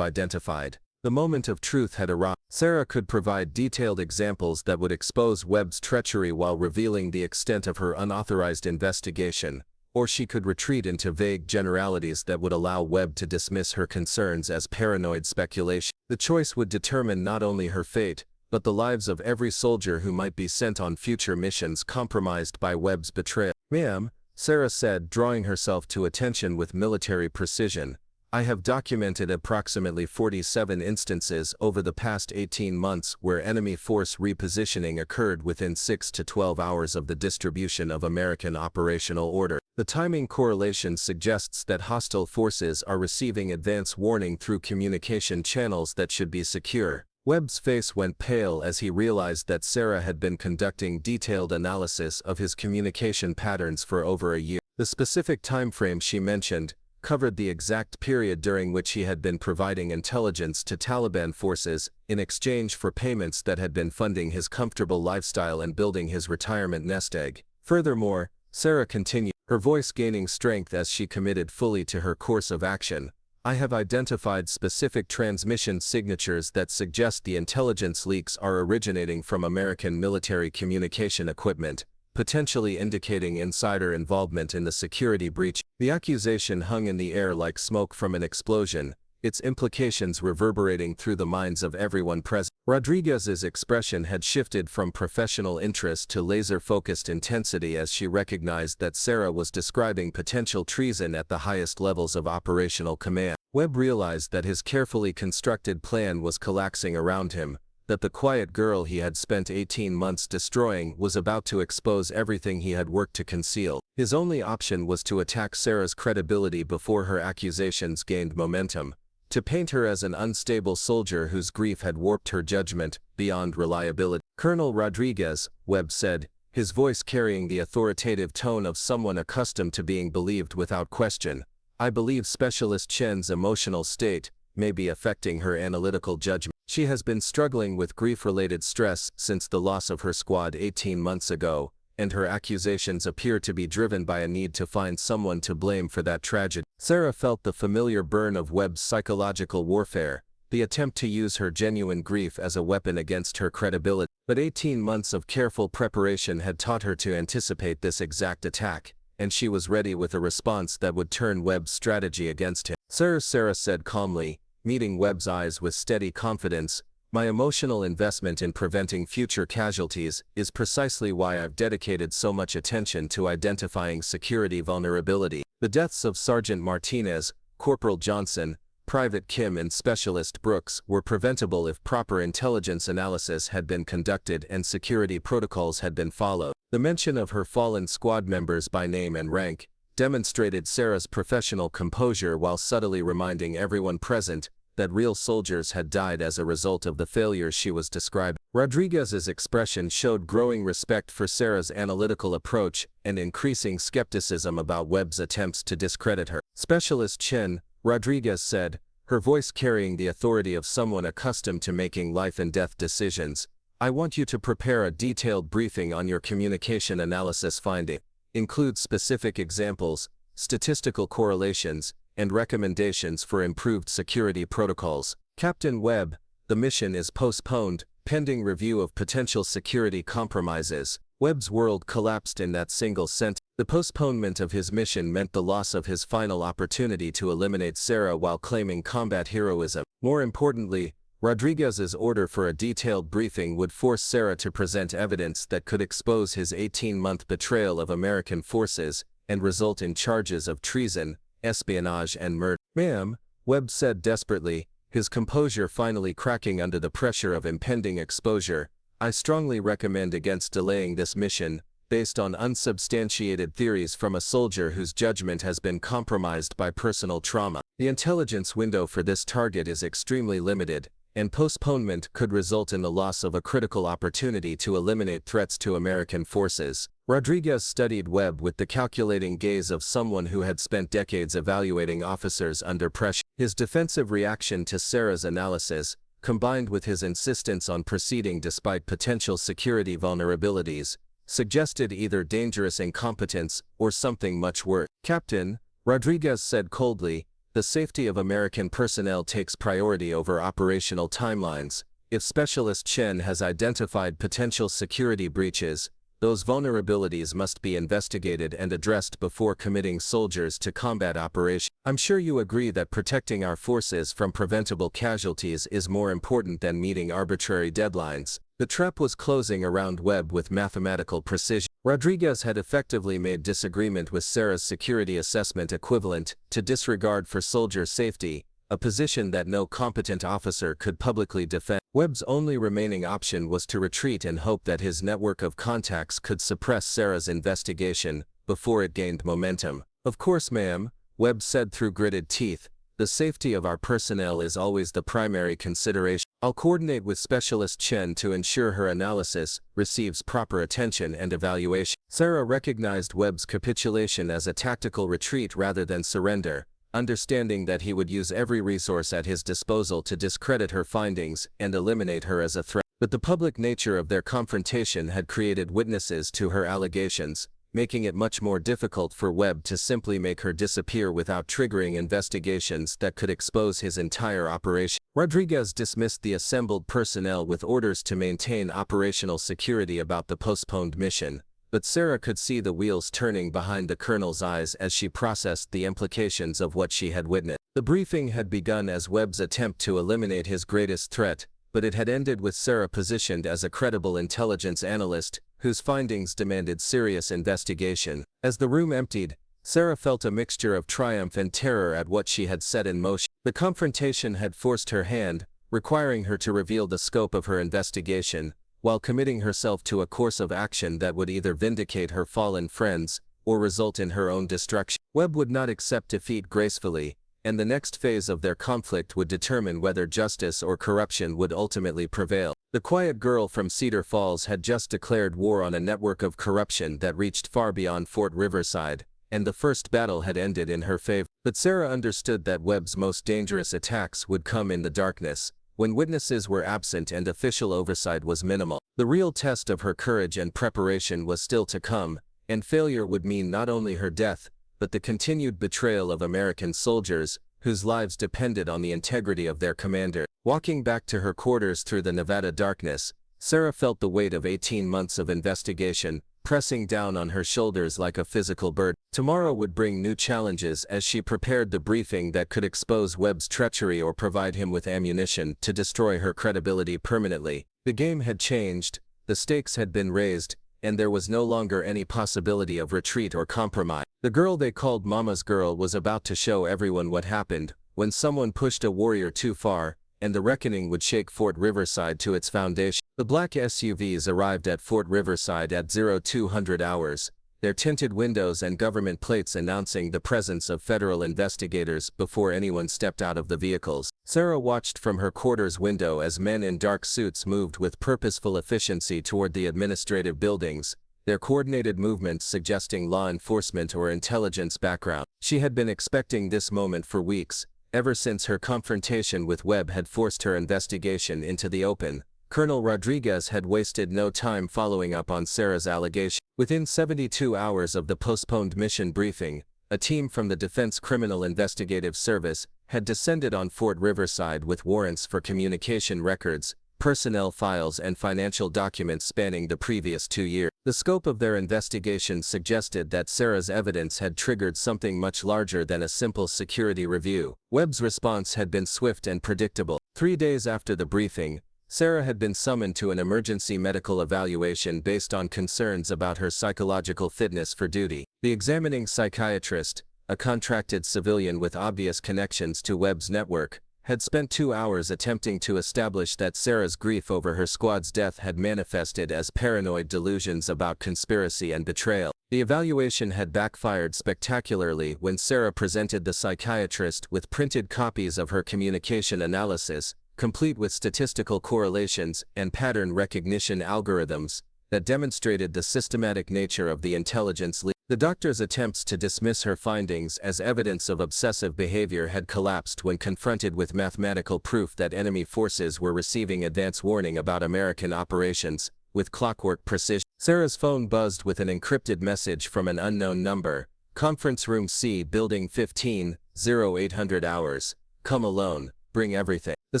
identified?" The moment of truth had arrived. Sarah could provide detailed examples that would expose Webb's treachery while revealing the extent of her unauthorized investigation, or she could retreat into vague generalities that would allow Webb to dismiss her concerns as paranoid speculation. The choice would determine not only her fate, but the lives of every soldier who might be sent on future missions compromised by Webb's betrayal. "Ma'am," Sarah said, drawing herself to attention with military precision, "I have documented approximately 47 instances over the past 18 months where enemy force repositioning occurred within 6 to 12 hours of the distribution of American operational order. The timing correlation suggests that hostile forces are receiving advance warning through communication channels that should be secure." Webb's face went pale as he realized that Sarah had been conducting detailed analysis of his communication patterns for over a year. The specific time frame she mentioned covered the exact period during which he had been providing intelligence to Taliban forces in exchange for payments that had been funding his comfortable lifestyle and building his retirement nest egg. Furthermore, Sarah continued, her voice gaining strength as she committed fully to her course of action, I have identified specific transmission signatures that suggest the intelligence leaks are originating from American military communication equipment, potentially indicating insider involvement in the security breach. The accusation hung in the air like smoke from an explosion, its implications reverberating through the minds of everyone present. Rodriguez's expression had shifted from professional interest to laser-focused intensity as she recognized that Sarah was describing potential treason at the highest levels of operational command. Webb realized that his carefully constructed plan was collapsing around him, that the quiet girl he had spent 18 months destroying was about to expose everything he had worked to conceal. His only option was to attack Sarah's credibility before her accusations gained momentum, to paint her as an unstable soldier whose grief had warped her judgment beyond reliability. "Colonel Rodriguez," Webb said, his voice carrying the authoritative tone of someone accustomed to being believed without question, "I believe Specialist Chen's emotional state may be affecting her analytical judgment. She has been struggling with grief-related stress since the loss of her squad 18 months ago, and her accusations appear to be driven by a need to find someone to blame for that tragedy." Sarah felt the familiar burn of Webb's psychological warfare, the attempt to use her genuine grief as a weapon against her credibility. But 18 months of careful preparation had taught her to anticipate this exact attack, and she was ready with a response that would turn Webb's strategy against him. "Sir," Sarah said calmly, meeting Webb's eyes with steady confidence, "my emotional investment in preventing future casualties is precisely why I've dedicated so much attention to identifying security vulnerability. The deaths of Sergeant Martinez, Corporal Johnson, Private Kim and Specialist Brooks were preventable if proper intelligence analysis had been conducted and security protocols had been followed." The mention of her fallen squad members by name and rank demonstrated Sarah's professional composure while subtly reminding everyone present that real soldiers had died as a result of the failures she was describing. Rodriguez's expression showed growing respect for Sarah's analytical approach and increasing skepticism about Webb's attempts to discredit her. "Specialist Chen," Rodriguez said, her voice carrying the authority of someone accustomed to making life-and-death decisions, "I want you to prepare a detailed briefing on your communication analysis finding. Include specific examples, statistical correlations, and recommendations for improved security protocols." "Captain Webb, the mission is postponed, pending review of potential security compromises." Webb's world collapsed in that single sentence. The postponement of his mission meant the loss of his final opportunity to eliminate Sarah while claiming combat heroism. More importantly, Rodriguez's order for a detailed briefing would force Sarah to present evidence that could expose his 18-month betrayal of American forces and result in charges of treason, espionage and murder. "Ma'am," Webb said desperately, his composure finally cracking under the pressure of impending exposure, "I strongly recommend against delaying this mission, based on unsubstantiated theories from a soldier whose judgment has been compromised by personal trauma. The intelligence window for this target is extremely limited, and postponement could result in the loss of a critical opportunity to eliminate threats to American forces." Rodriguez studied Webb with the calculating gaze of someone who had spent decades evaluating officers under pressure. His defensive reaction to Sarah's analysis, combined with his insistence on proceeding despite potential security vulnerabilities, suggested either dangerous incompetence or something much worse. "Captain," Rodriguez said coldly, "the safety of American personnel takes priority over operational timelines. If Specialist Chen has identified potential security breaches, those vulnerabilities must be investigated and addressed before committing soldiers to combat operations. I'm sure you agree that protecting our forces from preventable casualties is more important than meeting arbitrary deadlines." The trap was closing around Webb with mathematical precision. Rodriguez had effectively made disagreement with Sarah's security assessment equivalent to disregard for soldier safety, a position that no competent officer could publicly defend. Webb's only remaining option was to retreat and hope that his network of contacts could suppress Sarah's investigation before it gained momentum. "Of course, ma'am," Webb said through gritted teeth, "the safety of our personnel is always the primary consideration. I'll coordinate with Specialist Chen to ensure her analysis receives proper attention and evaluation." Sarah recognized Webb's capitulation as a tactical retreat rather than surrender, understanding that he would use every resource at his disposal to discredit her findings and eliminate her as a threat. But the public nature of their confrontation had created witnesses to her allegations, making it much more difficult for Webb to simply make her disappear without triggering investigations that could expose his entire operation. Rodriguez dismissed the assembled personnel with orders to maintain operational security about the postponed mission, but Sarah could see the wheels turning behind the colonel's eyes as she processed the implications of what she had witnessed. The briefing had begun as Webb's attempt to eliminate his greatest threat, but it had ended with Sarah positioned as a credible intelligence analyst, whose findings demanded serious investigation. As the room emptied, Sarah felt a mixture of triumph and terror at what she had set in motion. The confrontation had forced her hand, requiring her to reveal the scope of her investigation, while committing herself to a course of action that would either vindicate her fallen friends or result in her own destruction. Webb would not accept defeat gracefully, and the next phase of their conflict would determine whether justice or corruption would ultimately prevail. The quiet girl from Cedar Falls had just declared war on a network of corruption that reached far beyond Fort Riverside, and the first battle had ended in her favor. But Sarah understood that Webb's most dangerous attacks would come in the darkness, when witnesses were absent and official oversight was minimal. The real test of her courage and preparation was still to come, and failure would mean not only her death, but the continued betrayal of American soldiers, whose lives depended on the integrity of their commander. Walking back to her quarters through the Nevada darkness, Sarah felt the weight of 18 months of investigation pressing down on her shoulders like a physical burden. Tomorrow would bring new challenges as she prepared the briefing that could expose Webb's treachery or provide him with ammunition to destroy her credibility permanently. The game had changed, the stakes had been raised, and there was no longer any possibility of retreat or compromise. The girl they called Mama's Girl was about to show everyone what happened when someone pushed a warrior too far, and the reckoning would shake Fort Riverside to its foundation. The black SUVs arrived at Fort Riverside at 0200 hours, their tinted windows and government plates announcing the presence of federal investigators before anyone stepped out of the vehicles. Sarah watched from her quarters window as men in dark suits moved with purposeful efficiency toward the administrative buildings, their coordinated movements suggesting law enforcement or intelligence background. She had been expecting this moment for weeks, ever since her confrontation with Webb had forced her investigation into the open. Colonel Rodriguez had wasted no time following up on Sarah's allegation. Within 72 hours of the postponed mission briefing, a team from the Defense Criminal Investigative Service had descended on Fort Riverside with warrants for communication records, personnel files and financial documents spanning the previous 2 years. The scope of their investigation suggested that Sarah's evidence had triggered something much larger than a simple security review. Webb's response had been swift and predictable. 3 days after the briefing, Sarah had been summoned to an emergency medical evaluation based on concerns about her psychological fitness for duty. The examining psychiatrist, a contracted civilian with obvious connections to Webb's network, had spent 2 hours attempting to establish that Sarah's grief over her squad's death had manifested as paranoid delusions about conspiracy and betrayal. The evaluation had backfired spectacularly when Sarah presented the psychiatrist with printed copies of her communication analysis, complete with statistical correlations and pattern recognition algorithms that demonstrated the systematic nature of the intelligence leak. The doctor's attempts to dismiss her findings as evidence of obsessive behavior had collapsed when confronted with mathematical proof that enemy forces were receiving advance warning about American operations with clockwork precision. Sarah's phone buzzed with an encrypted message from an unknown number. Conference Room C, Building 15, 0800 hours. Come alone, bring everything. The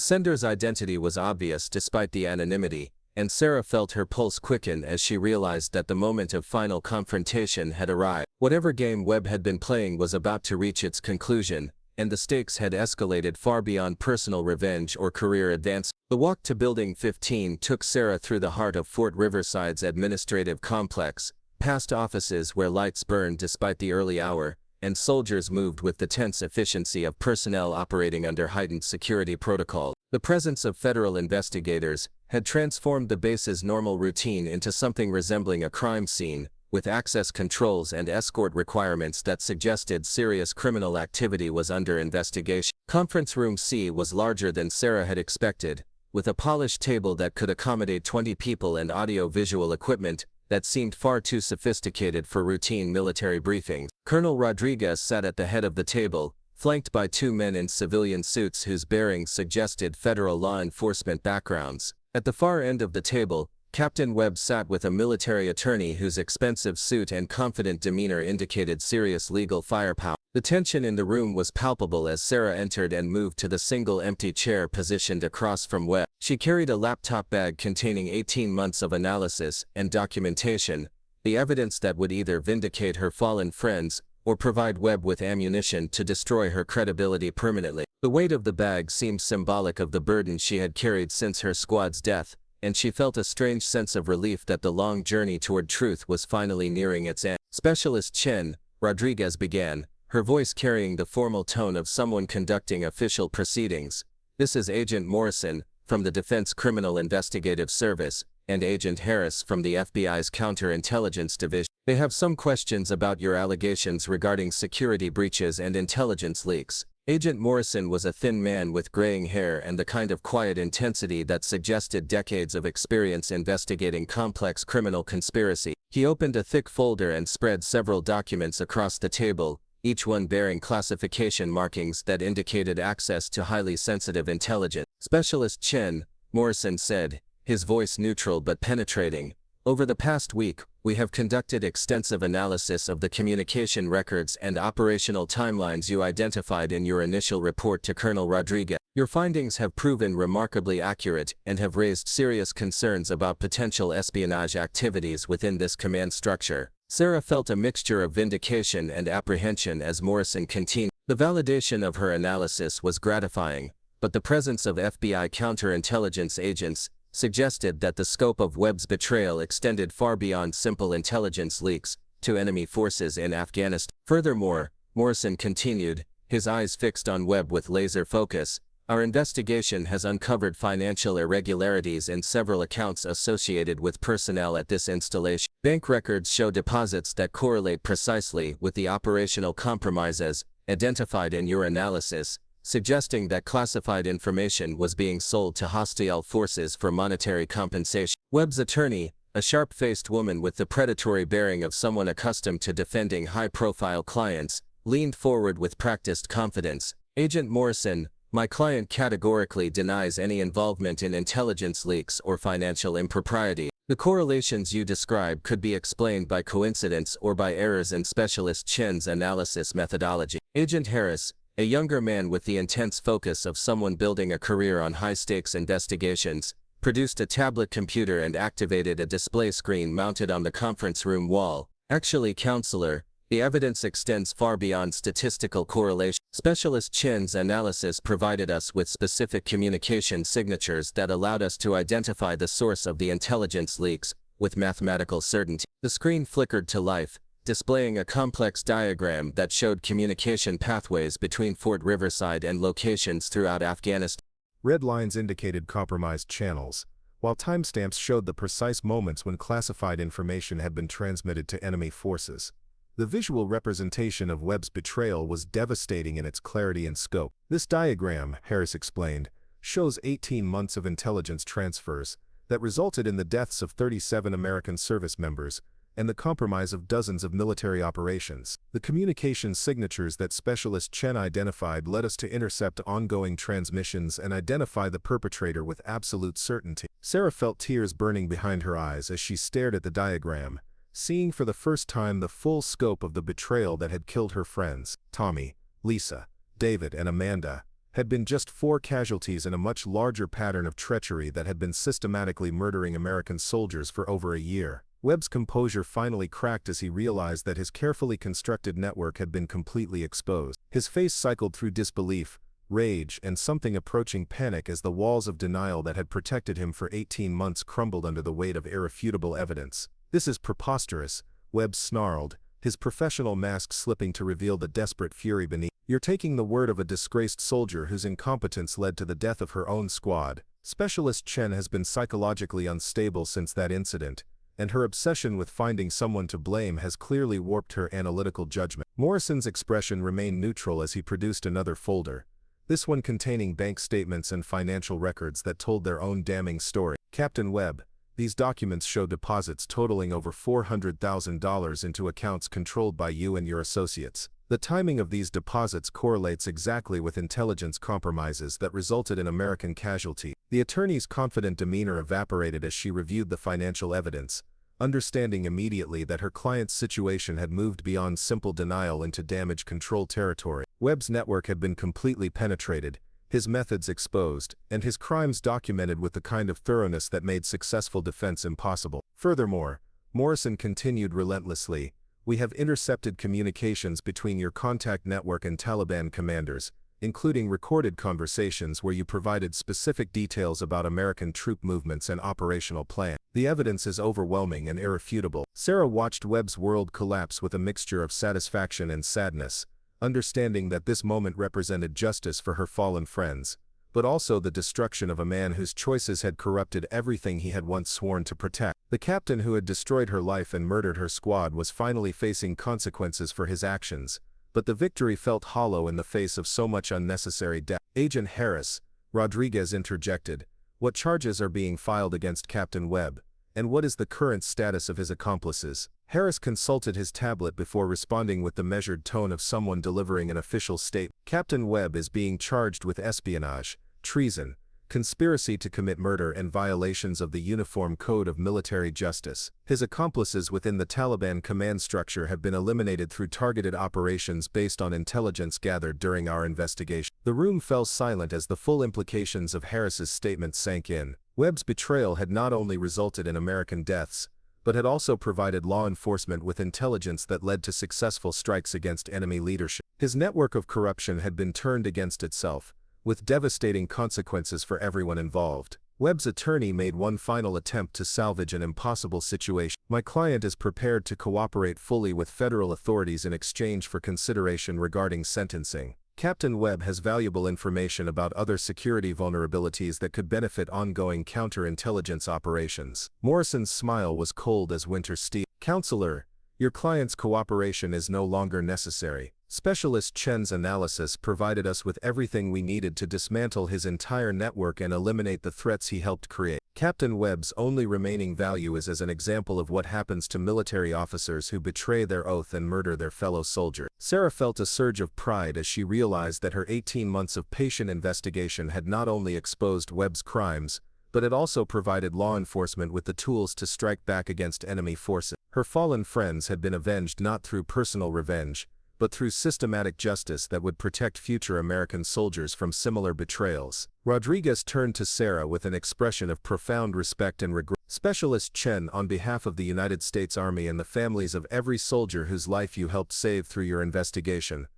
sender's identity was obvious despite the anonymity, and Sarah felt her pulse quicken as she realized that the moment of final confrontation had arrived. Whatever game Webb had been playing was about to reach its conclusion, and the stakes had escalated far beyond personal revenge or career advancement. The walk to Building 15 took Sarah through the heart of Fort Riverside's administrative complex, past offices where lights burned despite the early hour, and soldiers moved with the tense efficiency of personnel operating under heightened security protocol. The presence of federal investigators had transformed the base's normal routine into something resembling a crime scene, with access controls and escort requirements that suggested serious criminal activity was under investigation. Conference Room C was larger than Sarah had expected, with a polished table that could accommodate 20 people and audio-visual equipment that seemed far too sophisticated for routine military briefings. Colonel Rodriguez sat at the head of the table, flanked by 2 men in civilian suits whose bearings suggested federal law enforcement backgrounds. At the far end of the table, Captain Webb sat with a military attorney whose expensive suit and confident demeanor indicated serious legal firepower. The tension in the room was palpable as Sarah entered and moved to the single empty chair positioned across from Webb. She carried a laptop bag containing 18 months of analysis and documentation, the evidence that would either vindicate her fallen friends or provide Webb with ammunition to destroy her credibility permanently. The weight of the bag seemed symbolic of the burden she had carried since her squad's death, and she felt a strange sense of relief that the long journey toward truth was finally nearing its end. Specialist Chen, Rodriguez began, her voice carrying the formal tone of someone conducting official proceedings. This is Agent Morrison, from the Defense Criminal Investigative Service, and Agent Harris from the FBI's Counterintelligence Division. They have some questions about your allegations regarding security breaches and intelligence leaks. Agent Morrison was a thin man with graying hair and the kind of quiet intensity that suggested decades of experience investigating complex criminal conspiracy. He opened a thick folder and spread several documents across the table, each one bearing classification markings that indicated access to highly sensitive intelligence. Specialist Chen, Morrison said, his voice neutral but penetrating. Over the past week, we have conducted extensive analysis of the communication records and operational timelines you identified in your initial report to Colonel Rodriguez. Your findings have proven remarkably accurate and have raised serious concerns about potential espionage activities within this command structure. Sarah felt a mixture of vindication and apprehension as Morrison continued. The validation of her analysis was gratifying, but the presence of FBI counterintelligence agents suggested that the scope of Webb's betrayal extended far beyond simple intelligence leaks to enemy forces in Afghanistan. Furthermore, Morrison continued, his eyes fixed on Webb with laser focus, our investigation has uncovered financial irregularities in several accounts associated with personnel at this installation. Bank records show deposits that correlate precisely with the operational compromises identified in your analysis, suggesting that classified information was being sold to hostile forces for monetary compensation. Webb's attorney, a sharp-faced woman with the predatory bearing of someone accustomed to defending high-profile clients, leaned forward with practiced confidence. Agent Morrison, my client categorically denies any involvement in intelligence leaks or financial impropriety. The correlations you describe could be explained by coincidence or by errors in Specialist Chen's analysis methodology. Agent Harris, a younger man with the intense focus of someone building a career on high-stakes investigations, produced a tablet computer and activated a display screen mounted on the conference room wall. Actually, counselor, the evidence extends far beyond statistical correlation. Specialist Chen's analysis provided us with specific communication signatures that allowed us to identify the source of the intelligence leaks with mathematical certainty. The screen flickered to life, displaying a complex diagram that showed communication pathways between Fort Riverside and locations throughout Afghanistan. Red lines indicated compromised channels, while timestamps showed the precise moments when classified information had been transmitted to enemy forces. The visual representation of Webb's betrayal was devastating in its clarity and scope. This diagram, Harris explained, shows 18 months of intelligence transfers that resulted in the deaths of 37 American service members and the compromise of dozens of military operations. The communication signatures that Specialist Chen identified led us to intercept ongoing transmissions and identify the perpetrator with absolute certainty. Sarah felt tears burning behind her eyes as she stared at the diagram, seeing for the first time the full scope of the betrayal that had killed her friends. Tommy, Lisa, David, and Amanda had been just 4 casualties in a much larger pattern of treachery that had been systematically murdering American soldiers for over a year. Webb's composure finally cracked as he realized that his carefully constructed network had been completely exposed. His face cycled through disbelief, rage, and something approaching panic as the walls of denial that had protected him for 18 months crumbled under the weight of irrefutable evidence. "This is preposterous," Webb snarled, his professional mask slipping to reveal the desperate fury beneath. "You're taking the word of a disgraced soldier whose incompetence led to the death of her own squad." Specialist Chen has been psychologically unstable since that incident, and her obsession with finding someone to blame has clearly warped her analytical judgment. Morrison's expression remained neutral as he produced another folder, this one containing bank statements and financial records that told their own damning story. "Captain Webb, these documents show deposits totaling over $400,000 into accounts controlled by you and your associates. The timing of these deposits correlates exactly with intelligence compromises that resulted in American casualty. The attorney's confident demeanor evaporated as she reviewed the financial evidence, understanding immediately that her client's situation had moved beyond simple denial into damage control territory. Webb's network had been completely penetrated, his methods exposed, and his crimes documented with the kind of thoroughness that made successful defense impossible. Furthermore, Morrison continued relentlessly, "We have intercepted communications between your contact network and Taliban commanders, including recorded conversations where you provided specific details about American troop movements and operational plan. The evidence is overwhelming and irrefutable." Sarah watched Webb's world collapse with a mixture of satisfaction and sadness, understanding that this moment represented justice for her fallen friends, but also the destruction of a man whose choices had corrupted everything he had once sworn to protect. The captain who had destroyed her life and murdered her squad was finally facing consequences for his actions, but the victory felt hollow in the face of so much unnecessary death. "Agent Harris," Rodriguez interjected, "what charges are being filed against Captain Webb, and what is the current status of his accomplices?" Harris consulted his tablet before responding with the measured tone of someone delivering an official statement. "Captain Webb is being charged with espionage, treason, conspiracy to commit murder and violations of the Uniform Code of Military Justice. His accomplices within the Taliban command structure have been eliminated through targeted operations based on intelligence gathered during our investigation." The room fell silent as the full implications of Harris's statement sank in. Webb's betrayal had not only resulted in American deaths, but had also provided law enforcement with intelligence that led to successful strikes against enemy leadership. His network of corruption had been turned against itself, with devastating consequences for everyone involved. Webb's attorney made one final attempt to salvage an impossible situation. "My client is prepared to cooperate fully with federal authorities in exchange for consideration regarding sentencing. Captain Webb has valuable information about other security vulnerabilities that could benefit ongoing counterintelligence operations." Morrison's smile was cold as winter steel. "Counselor, your client's cooperation is no longer necessary. Specialist Chen's analysis provided us with everything we needed to dismantle his entire network and eliminate the threats he helped create. Captain Webb's only remaining value is as an example of what happens to military officers who betray their oath and murder their fellow soldiers." Sarah felt a surge of pride as she realized that her 18 months of patient investigation had not only exposed Webb's crimes, but it also provided law enforcement with the tools to strike back against enemy forces. Her fallen friends had been avenged not through personal revenge, but through systematic justice that would protect future American soldiers from similar betrayals. Rodriguez turned to Sarah with an expression of profound respect and regret. "Specialist Chen, on behalf of the United States Army and the families of every soldier whose life you helped save through your investigation,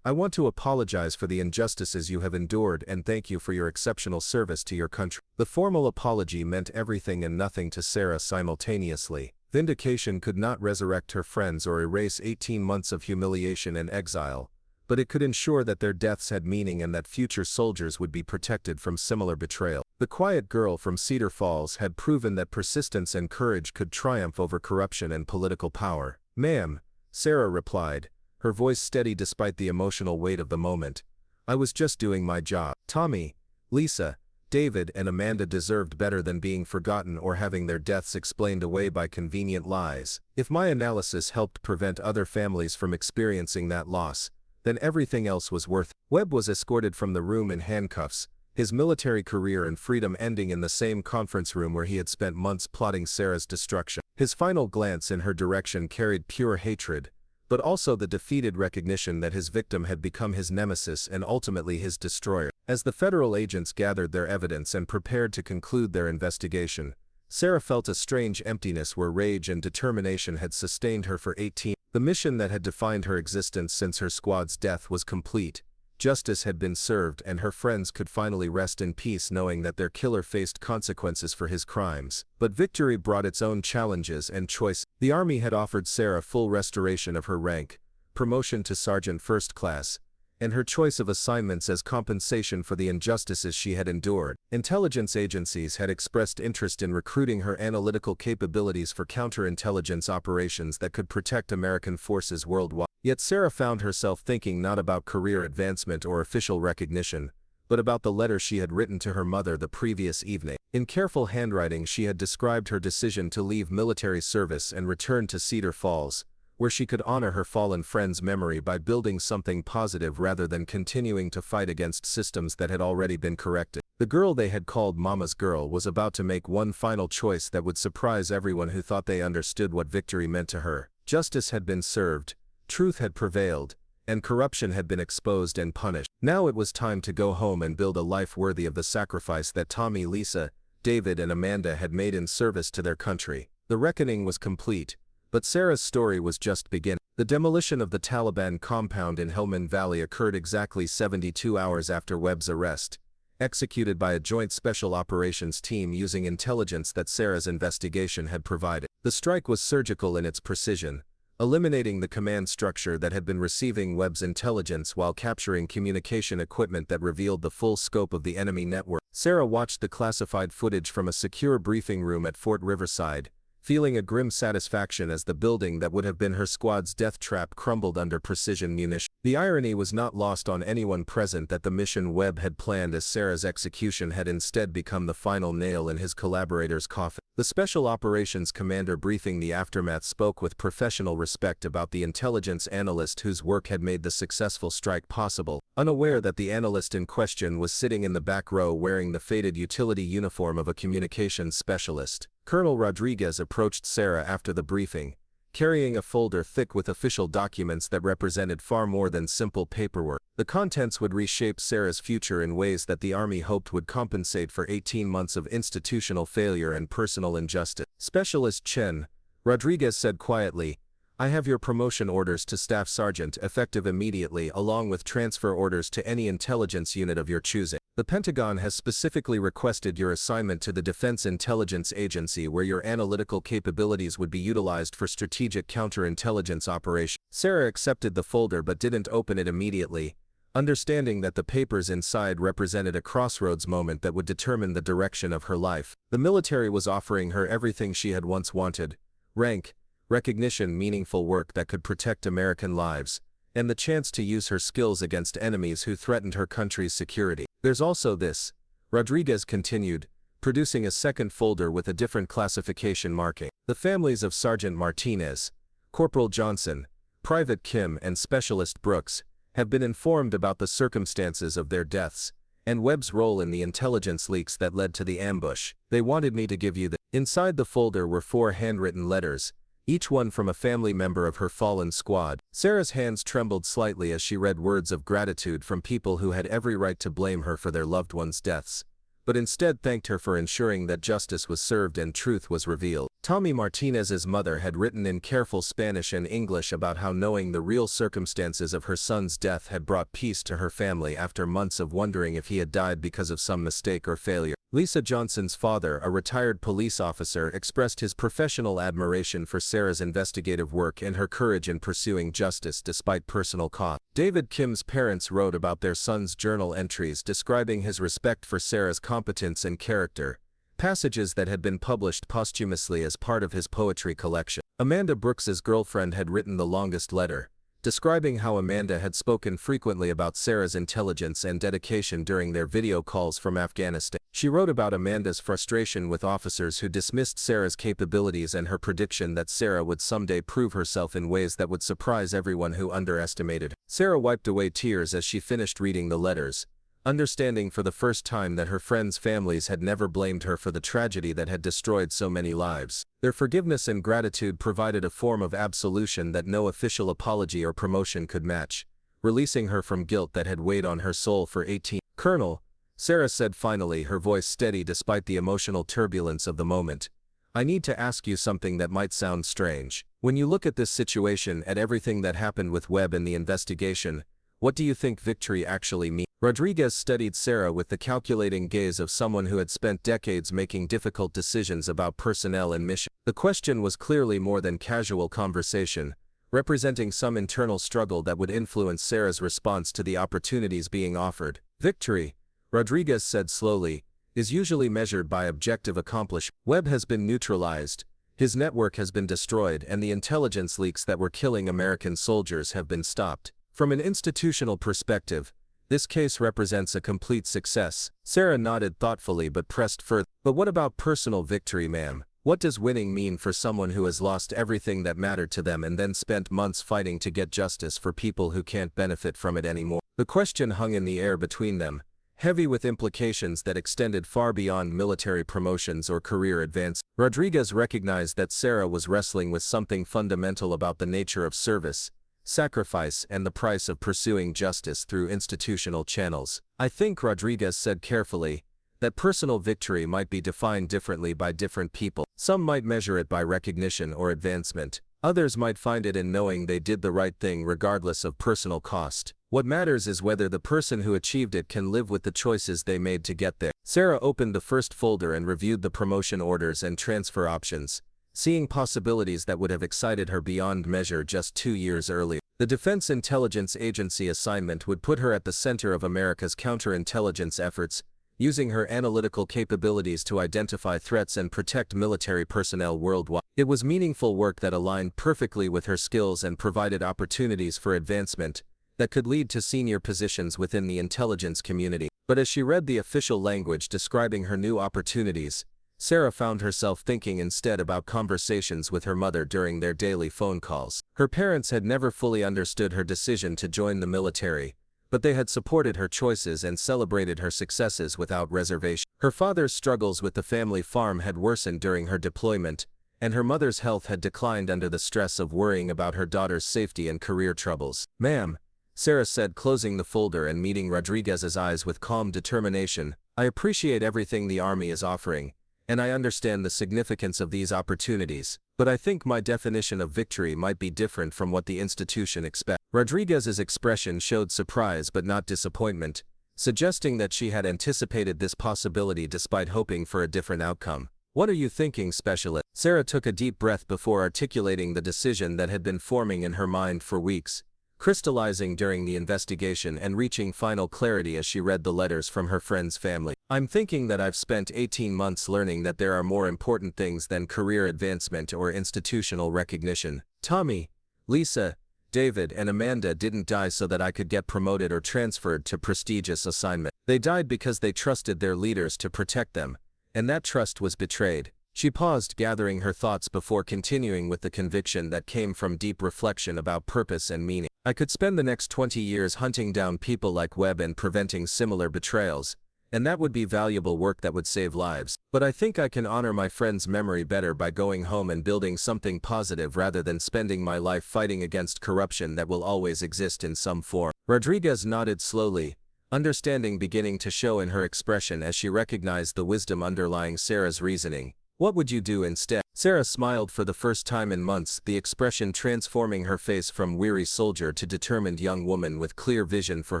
I want to apologize for the injustices you have endured and thank you for your exceptional service to your country." The formal apology meant everything and nothing to Sarah simultaneously. Vindication could not resurrect her friends or erase 18 months of humiliation and exile, but it could ensure that their deaths had meaning and that future soldiers would be protected from similar betrayal. The quiet girl from Cedar Falls had proven that persistence and courage could triumph over corruption and political power. "Ma'am," Sarah replied, her voice steady despite the emotional weight of the moment, "I was just doing my job. Tommy, Lisa, David and Amanda deserved better than being forgotten or having their deaths explained away by convenient lies. If my analysis helped prevent other families from experiencing that loss, then everything else was worth it." Webb was escorted from the room in handcuffs, his military career and freedom ending in the same conference room where he had spent months plotting Sarah's destruction. His final glance in her direction carried pure hatred, but also the defeated recognition that his victim had become his nemesis and ultimately his destroyer. As the federal agents gathered their evidence and prepared to conclude their investigation, Sarah felt a strange emptiness where rage and determination had sustained her for 18. The mission that had defined her existence since her squad's death was complete. Justice had been served and her friends could finally rest in peace knowing that their killer faced consequences for his crimes. But victory brought its own challenges and choice. The Army had offered Sarah full restoration of her rank, promotion to Sergeant First Class, and her choice of assignments as compensation for the injustices she had endured. Intelligence agencies had expressed interest in recruiting her analytical capabilities for counterintelligence operations that could protect American forces worldwide. Yet Sarah found herself thinking not about career advancement or official recognition, but about the letter she had written to her mother the previous evening. In careful handwriting she had described her decision to leave military service and return to Cedar Falls, where she could honor her fallen friend's memory by building something positive rather than continuing to fight against systems that had already been corrected. The girl they had called Mama's Girl was about to make one final choice that would surprise everyone who thought they understood what victory meant to her. Justice had been served, truth had prevailed, and corruption had been exposed and punished. Now it was time to go home and build a life worthy of the sacrifice that Tommy, Lisa, David, and Amanda had made in service to their country. The reckoning was complete, but Sarah's story was just beginning. The demolition of the Taliban compound in Helmand Valley occurred exactly 72 hours after Webb's arrest, executed by a joint special operations team using intelligence that Sarah's investigation had provided. The strike was surgical in its precision, eliminating the command structure that had been receiving Webb's intelligence while capturing communication equipment that revealed the full scope of the enemy network. Sarah watched the classified footage from a secure briefing room at Fort Riverside, feeling a grim satisfaction as the building that would have been her squad's death trap crumbled under precision munitions. The irony was not lost on anyone present that the mission Webb had planned as Sarah's execution had instead become the final nail in his collaborator's coffin. The Special Operations Commander briefing the aftermath spoke with professional respect about the intelligence analyst whose work had made the successful strike possible, unaware that the analyst in question was sitting in the back row wearing the faded utility uniform of a communications specialist. Colonel Rodriguez approached Sarah after the briefing, carrying a folder thick with official documents that represented far more than simple paperwork. The contents would reshape Sarah's future in ways that the Army hoped would compensate for 18 months of institutional failure and personal injustice. Specialist Chen, Rodriguez said quietly, "I have your promotion orders to Staff Sergeant effective immediately along with transfer orders to any intelligence unit of your choosing. The Pentagon has specifically requested your assignment to the Defense Intelligence Agency where your analytical capabilities would be utilized for strategic counterintelligence operations." Sarah accepted the folder but didn't open it immediately, understanding that the papers inside represented a crossroads moment that would determine the direction of her life. The military was offering her everything she had once wanted: rank, recognition, meaningful work that could protect American lives, and the chance to use her skills against enemies who threatened her country's security. "There's also this," Rodriguez continued, producing a second folder with a different classification marking. "The families of Sergeant Martinez, Corporal Johnson, Private Kim, and Specialist Brooks have been informed about the circumstances of their deaths, and Webb's role in the intelligence leaks that led to the ambush. They wanted me to give you the—" Inside the folder were 4 handwritten letters, each one from a family member of her fallen squad. Sarah's hands trembled slightly as she read words of gratitude from people who had every right to blame her for their loved ones' deaths, but instead thanked her for ensuring that justice was served and truth was revealed. Tommy Martinez's mother had written in careful Spanish and English about how knowing the real circumstances of her son's death had brought peace to her family after months of wondering if he had died because of some mistake or failure. Lisa Johnson's father, a retired police officer, expressed his professional admiration for Sarah's investigative work and her courage in pursuing justice despite personal cost. David Kim's parents wrote about their son's journal entries describing his respect for Sarah's competence and character, passages that had been published posthumously as part of his poetry collection. Amanda Brooks's girlfriend had written the longest letter, describing how Amanda had spoken frequently about Sarah's intelligence and dedication during their video calls from Afghanistan. She wrote about Amanda's frustration with officers who dismissed Sarah's capabilities and her prediction that Sarah would someday prove herself in ways that would surprise everyone who underestimated her. Sarah wiped away tears as she finished reading the letters, understanding for the first time that her friends' families had never blamed her for the tragedy that had destroyed so many lives. Their forgiveness and gratitude provided a form of absolution that no official apology or promotion could match, releasing her from guilt that had weighed on her soul for 18. "Colonel," Sarah said finally, her voice steady despite the emotional turbulence of the moment, "I need to ask you something that might sound strange. When you look at this situation, at everything that happened with Webb and the investigation, what do you think victory actually means?" Rodriguez studied Sarah with the calculating gaze of someone who had spent decades making difficult decisions about personnel and mission. The question was clearly more than casual conversation, representing some internal struggle that would influence Sarah's response to the opportunities being offered. "Victory," Rodriguez said slowly, "is usually measured by objective accomplishment. Webb has been neutralized, his network has been destroyed, and the intelligence leaks that were killing American soldiers have been stopped. From an institutional perspective, this case represents a complete success." Sarah nodded thoughtfully but pressed further. "But what about personal victory, ma'am? What does winning mean for someone who has lost everything that mattered to them and then spent months fighting to get justice for people who can't benefit from it anymore? The question hung in the air between them, heavy with implications that extended far beyond military promotions or career advance. Rodriguez recognized that Sarah was wrestling with something fundamental about the nature of service, sacrifice, and the price of pursuing justice through institutional channels. I think, Rodriguez said carefully, that personal victory might be defined differently by different people. Some might measure it by recognition or advancement. Others might find it in knowing they did the right thing regardless of personal cost. What matters is whether the person who achieved it can live with the choices they made to get there. Sarah opened the first folder and reviewed the promotion orders and transfer options, seeing possibilities that would have excited her beyond measure just 2 years earlier. The Defense Intelligence Agency assignment would put her at the center of America's counterintelligence efforts, using her analytical capabilities to identify threats and protect military personnel worldwide. It was meaningful work that aligned perfectly with her skills and provided opportunities for advancement that could lead to senior positions within the intelligence community. But as she read the official language describing her new opportunities, Sarah found herself thinking instead about conversations with her mother during their daily phone calls. Her parents had never fully understood her decision to join the military, but they had supported her choices and celebrated her successes without reservation. Her father's struggles with the family farm had worsened during her deployment, and her mother's health had declined under the stress of worrying about her daughter's safety and career troubles. "Ma'am," Sarah said, closing the folder and meeting Rodriguez's eyes with calm determination, "I appreciate everything the Army is offering, and I understand the significance of these opportunities, but I think my definition of victory might be different from what the institution expects." Rodriguez's expression showed surprise but not disappointment, suggesting that she had anticipated this possibility despite hoping for a different outcome. "What are you thinking, Specialist?" Sarah took a deep breath before articulating the decision that had been forming in her mind for weeks, crystallizing during the investigation and reaching final clarity as she read the letters from her friend's family. "I'm thinking that I've spent 18 months learning that there are more important things than career advancement or institutional recognition. Tommy, Lisa, David, and Amanda didn't die so that I could get promoted or transferred to prestigious assignment. They died because they trusted their leaders to protect them, and that trust was betrayed." She paused, gathering her thoughts before continuing with the conviction that came from deep reflection about purpose and meaning. "I could spend the next 20 years hunting down people like Webb and preventing similar betrayals, and that would be valuable work that would save lives. But I think I can honor my friend's memory better by going home and building something positive rather than spending my life fighting against corruption that will always exist in some form." Rodriguez nodded slowly, understanding beginning to show in her expression as she recognized the wisdom underlying Sarah's reasoning. "What would you do instead?" Sarah smiled for the first time in months, the expression transforming her face from weary soldier to determined young woman with clear vision for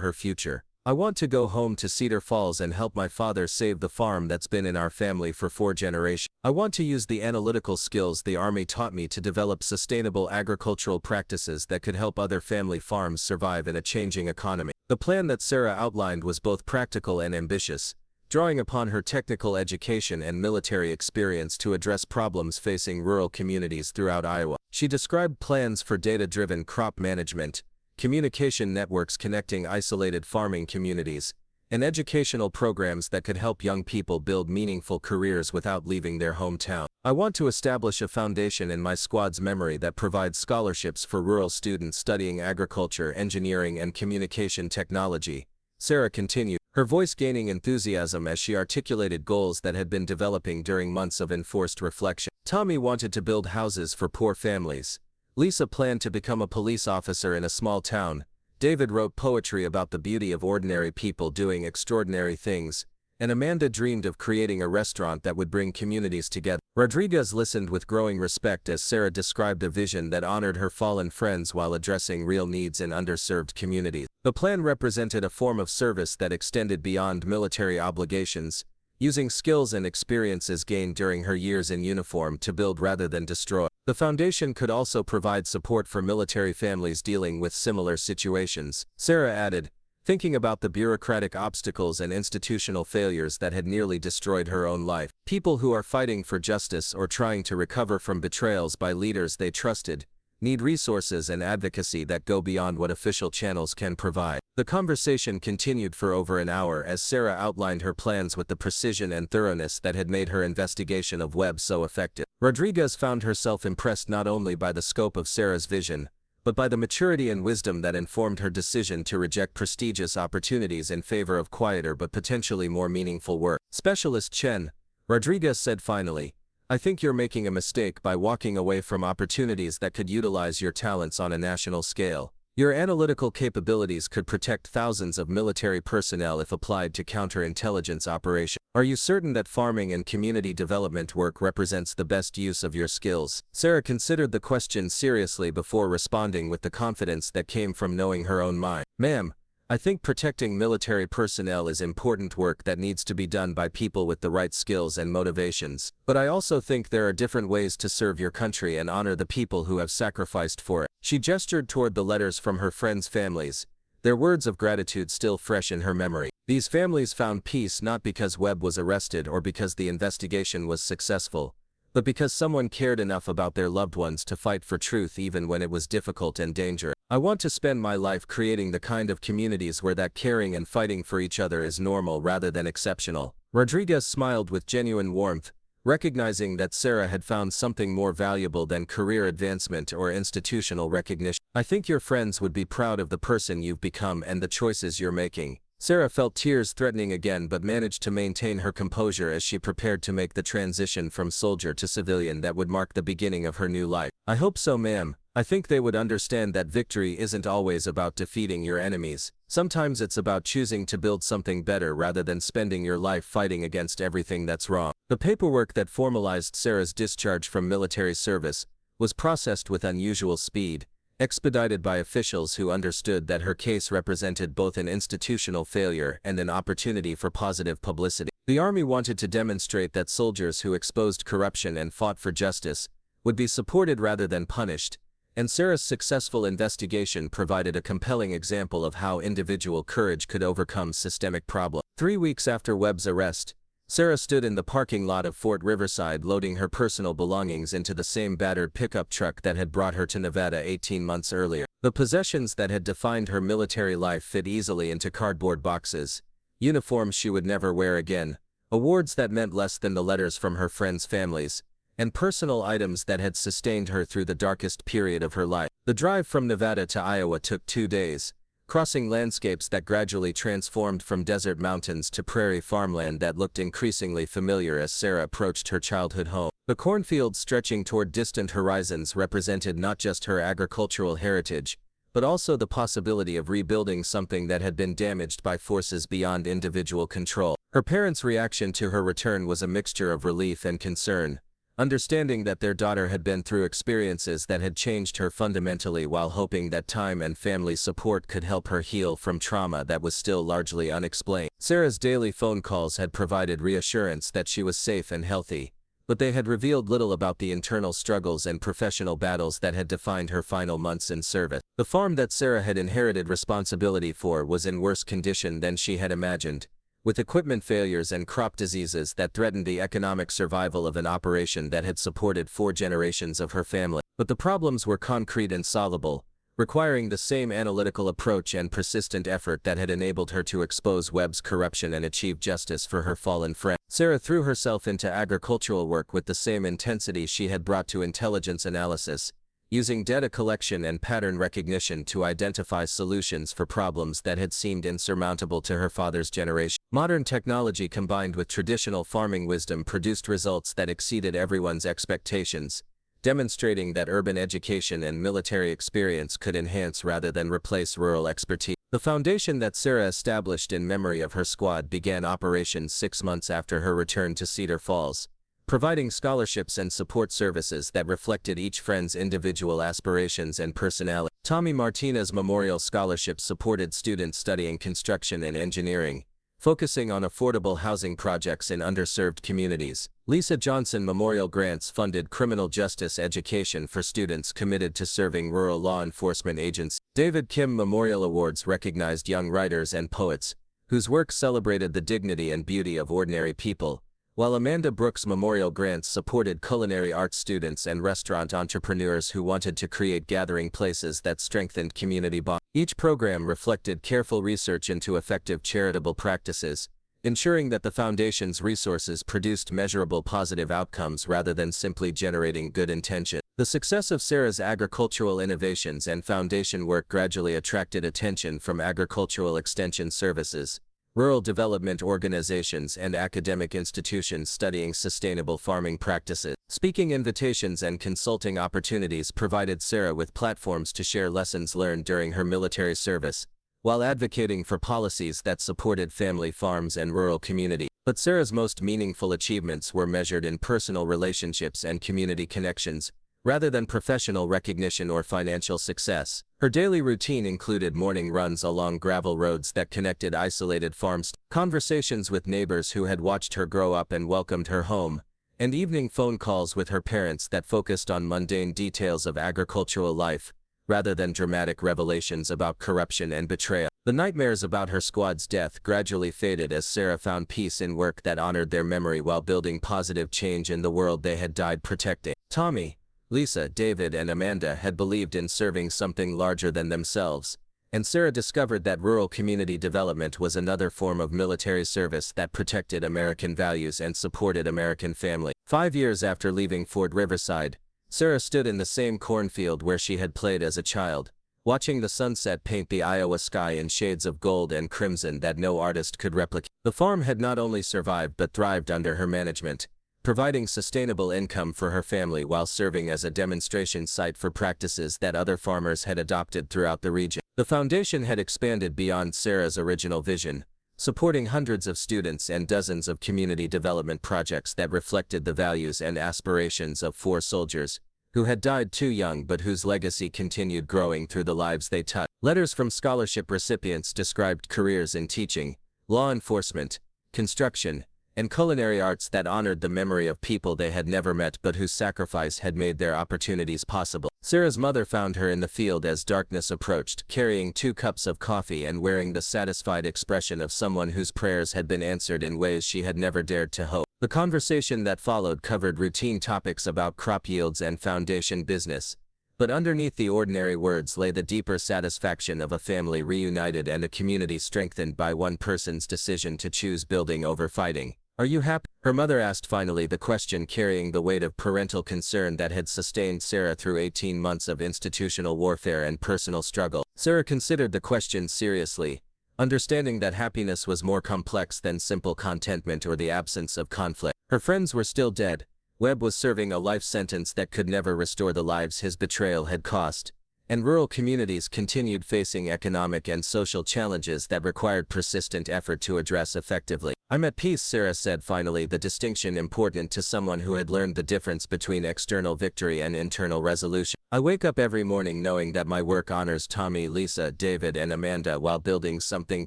her future. "I want to go home to Cedar Falls and help my father save the farm that's been in our family for 4 generations. I want to use the analytical skills the Army taught me to develop sustainable agricultural practices that could help other family farms survive in a changing economy." The plan that Sarah outlined was both practical and ambitious, drawing upon her technical education and military experience to address problems facing rural communities throughout Iowa. She described plans for data-driven crop management, communication networks connecting isolated farming communities, and educational programs that could help young people build meaningful careers without leaving their hometown. "I want to establish a foundation in my squad's memory that provides scholarships for rural students studying agriculture, engineering, and communication technology," Sarah continued, her voice gaining enthusiasm as she articulated goals that had been developing during months of enforced reflection. "Tommy wanted to build houses for poor families. Lisa planned to become a police officer in a small town. David wrote poetry about the beauty of ordinary people doing extraordinary things, and Amanda dreamed of creating a restaurant that would bring communities together." Rodriguez listened with growing respect as Sarah described a vision that honored her fallen friends while addressing real needs in underserved communities. The plan represented a form of service that extended beyond military obligations, using skills and experiences gained during her years in uniform to build rather than destroy. The foundation could also provide support for military families dealing with similar situations, Sarah added, thinking about the bureaucratic obstacles and institutional failures that had nearly destroyed her own life. "People who are fighting for justice or trying to recover from betrayals by leaders they trusted, need resources and advocacy that go beyond what official channels can provide. The conversation continued for over an hour as Sarah outlined her plans with the precision and thoroughness that had made her investigation of Webb so effective. Rodriguez found herself impressed not only by the scope of Sarah's vision, but by the maturity and wisdom that informed her decision to reject prestigious opportunities in favor of quieter but potentially more meaningful work. Specialist Chen, Rodriguez said finally, I think you're making a mistake by walking away from opportunities that could utilize your talents on a national scale. Your analytical capabilities could protect thousands of military personnel if applied to counterintelligence operations. Are you certain that farming and community development work represents the best use of your skills? Sarah considered the question seriously before responding with the confidence that came from knowing her own mind. Ma'am, I think protecting military personnel is important work that needs to be done by people with the right skills and motivations. But I also think there are different ways to serve your country and honor the people who have sacrificed for it. She gestured toward the letters from her friends' families, their words of gratitude still fresh in her memory. These families found peace not because Webb was arrested or because the investigation was successful, but because someone cared enough about their loved ones to fight for truth even when it was difficult and dangerous. I want to spend my life creating the kind of communities where that caring and fighting for each other is normal rather than exceptional. Rodriguez smiled with genuine warmth, recognizing that Sarah had found something more valuable than career advancement or institutional recognition. I think your friends would be proud of the person you've become and the choices you're making. Sarah felt tears threatening again but managed to maintain her composure as she prepared to make the transition from soldier to civilian that would mark the beginning of her new life. I hope so, ma'am. I think they would understand that victory isn't always about defeating your enemies. Sometimes it's about choosing to build something better rather than spending your life fighting against everything that's wrong. The paperwork that formalized Sarah's discharge from military service was processed with unusual speed, expedited by officials who understood that her case represented both an institutional failure and an opportunity for positive publicity. The Army wanted to demonstrate that soldiers who exposed corruption and fought for justice would be supported rather than punished, and Sarah's successful investigation provided a compelling example of how individual courage could overcome systemic problems. 3 weeks after Webb's arrest, Sarah stood in the parking lot of Fort Riverside loading her personal belongings into the same battered pickup truck that had brought her to Nevada 18 months earlier. The possessions that had defined her military life fit easily into cardboard boxes, uniforms she would never wear again, awards that meant less than the letters from her friends' families, and personal items that had sustained her through the darkest period of her life. The drive from Nevada to Iowa took 2 days, crossing landscapes that gradually transformed from desert mountains to prairie farmland that looked increasingly familiar as Sarah approached her childhood home. The cornfields stretching toward distant horizons represented not just her agricultural heritage, but also the possibility of rebuilding something that had been damaged by forces beyond individual control. Her parents' reaction to her return was a mixture of relief and concern, understanding that their daughter had been through experiences that had changed her fundamentally while hoping that time and family support could help her heal from trauma that was still largely unexplained. Sarah's daily phone calls had provided reassurance that she was safe and healthy, but they had revealed little about the internal struggles and professional battles that had defined her final months in service. The farm that Sarah had inherited responsibility for was in worse condition than she had imagined, with equipment failures and crop diseases that threatened the economic survival of an operation that had supported 4 generations of her family. But the problems were concrete and solvable, requiring the same analytical approach and persistent effort that had enabled her to expose Webb's corruption and achieve justice for her fallen friend. Sarah threw herself into agricultural work with the same intensity she had brought to intelligence analysis, using data collection and pattern recognition to identify solutions for problems that had seemed insurmountable to her father's generation. Modern technology combined with traditional farming wisdom produced results that exceeded everyone's expectations, demonstrating that urban education and military experience could enhance rather than replace rural expertise. The foundation that Sarah established in memory of her squad began operations 6 months after her return to Cedar Falls, providing scholarships and support services that reflected each friend's individual aspirations and personality. Tommy Martinez Memorial Scholarship supported students studying construction and engineering, focusing on affordable housing projects in underserved communities. Lisa Johnson Memorial Grants funded criminal justice education for students committed to serving rural law enforcement agencies. David Kim Memorial Awards recognized young writers and poets, whose work celebrated the dignity and beauty of ordinary people, while Amanda Brooks Memorial Grants supported culinary arts students and restaurant entrepreneurs who wanted to create gathering places that strengthened community bonds. Each program reflected careful research into effective charitable practices, ensuring that the foundation's resources produced measurable positive outcomes rather than simply generating good intention. The success of Sarah's agricultural innovations and foundation work gradually attracted attention from agricultural extension services, rural development organizations, and academic institutions studying sustainable farming practices. Speaking invitations and consulting opportunities provided Sarah with platforms to share lessons learned during her military service, while advocating for policies that supported family farms and rural communities. But Sarah's most meaningful achievements were measured in personal relationships and community connections, rather than professional recognition or financial success. Her daily routine included morning runs along gravel roads that connected isolated farms, conversations with neighbors who had watched her grow up and welcomed her home, and evening phone calls with her parents that focused on mundane details of agricultural life, rather than dramatic revelations about corruption and betrayal. The nightmares about her squad's death gradually faded as Sarah found peace in work that honored their memory while building positive change in the world they had died protecting. Tommy, Lisa, David, and Amanda had believed in serving something larger than themselves, and Sarah discovered that rural community development was another form of military service that protected American values and supported American family. 5 years after leaving Fort Riverside, Sarah stood in the same cornfield where she had played as a child, watching the sunset paint the Iowa sky in shades of gold and crimson that no artist could replicate. The farm had not only survived but thrived under her management, providing sustainable income for her family while serving as a demonstration site for practices that other farmers had adopted throughout the region. The foundation had expanded beyond Sarah's original vision, supporting hundreds of students and dozens of community development projects that reflected the values and aspirations of 4 soldiers who had died too young but whose legacy continued growing through the lives they touched. Letters from scholarship recipients described careers in teaching, law enforcement, construction, and culinary arts that honored the memory of people they had never met but whose sacrifice had made their opportunities possible. Sarah's mother found her in the field as darkness approached, carrying 2 cups of coffee and wearing the satisfied expression of someone whose prayers had been answered in ways she had never dared to hope. The conversation that followed covered routine topics about crop yields and foundation business, but underneath the ordinary words lay the deeper satisfaction of a family reunited and a community strengthened by one person's decision to choose building over fighting. "Are you happy?" her mother asked finally, the question carrying the weight of parental concern that had sustained Sarah through 18 months of institutional warfare and personal struggle. Sarah considered the question seriously, understanding that happiness was more complex than simple contentment or the absence of conflict. Her friends were still dead. Webb was serving a life sentence that could never restore the lives his betrayal had cost, and rural communities continued facing economic and social challenges that required persistent effort to address effectively. "I'm at peace," Sarah said finally, the distinction important to someone who had learned the difference between external victory and internal resolution. "I wake up every morning knowing that my work honors Tommy, Lisa, David, and Amanda while building something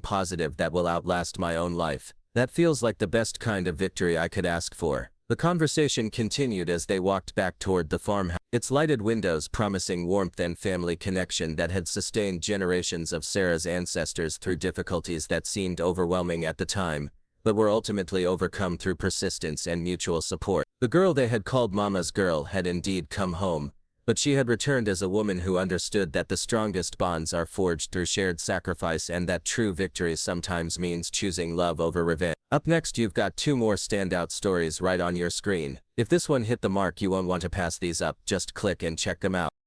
positive that will outlast my own life. That feels like the best kind of victory I could ask for." The conversation continued as they walked back toward the farmhouse, its lighted windows promising warmth and family connection that had sustained generations of Sarah's ancestors through difficulties that seemed overwhelming at the time, but were ultimately overcome through persistence and mutual support. The girl they had called Mama's girl had indeed come home, but she had returned as a woman who understood that the strongest bonds are forged through shared sacrifice and that true victory sometimes means choosing love over revenge. Up next, you've got 2 more standout stories right on your screen. If this one hit the mark, you won't want to pass these up, just click and check them out.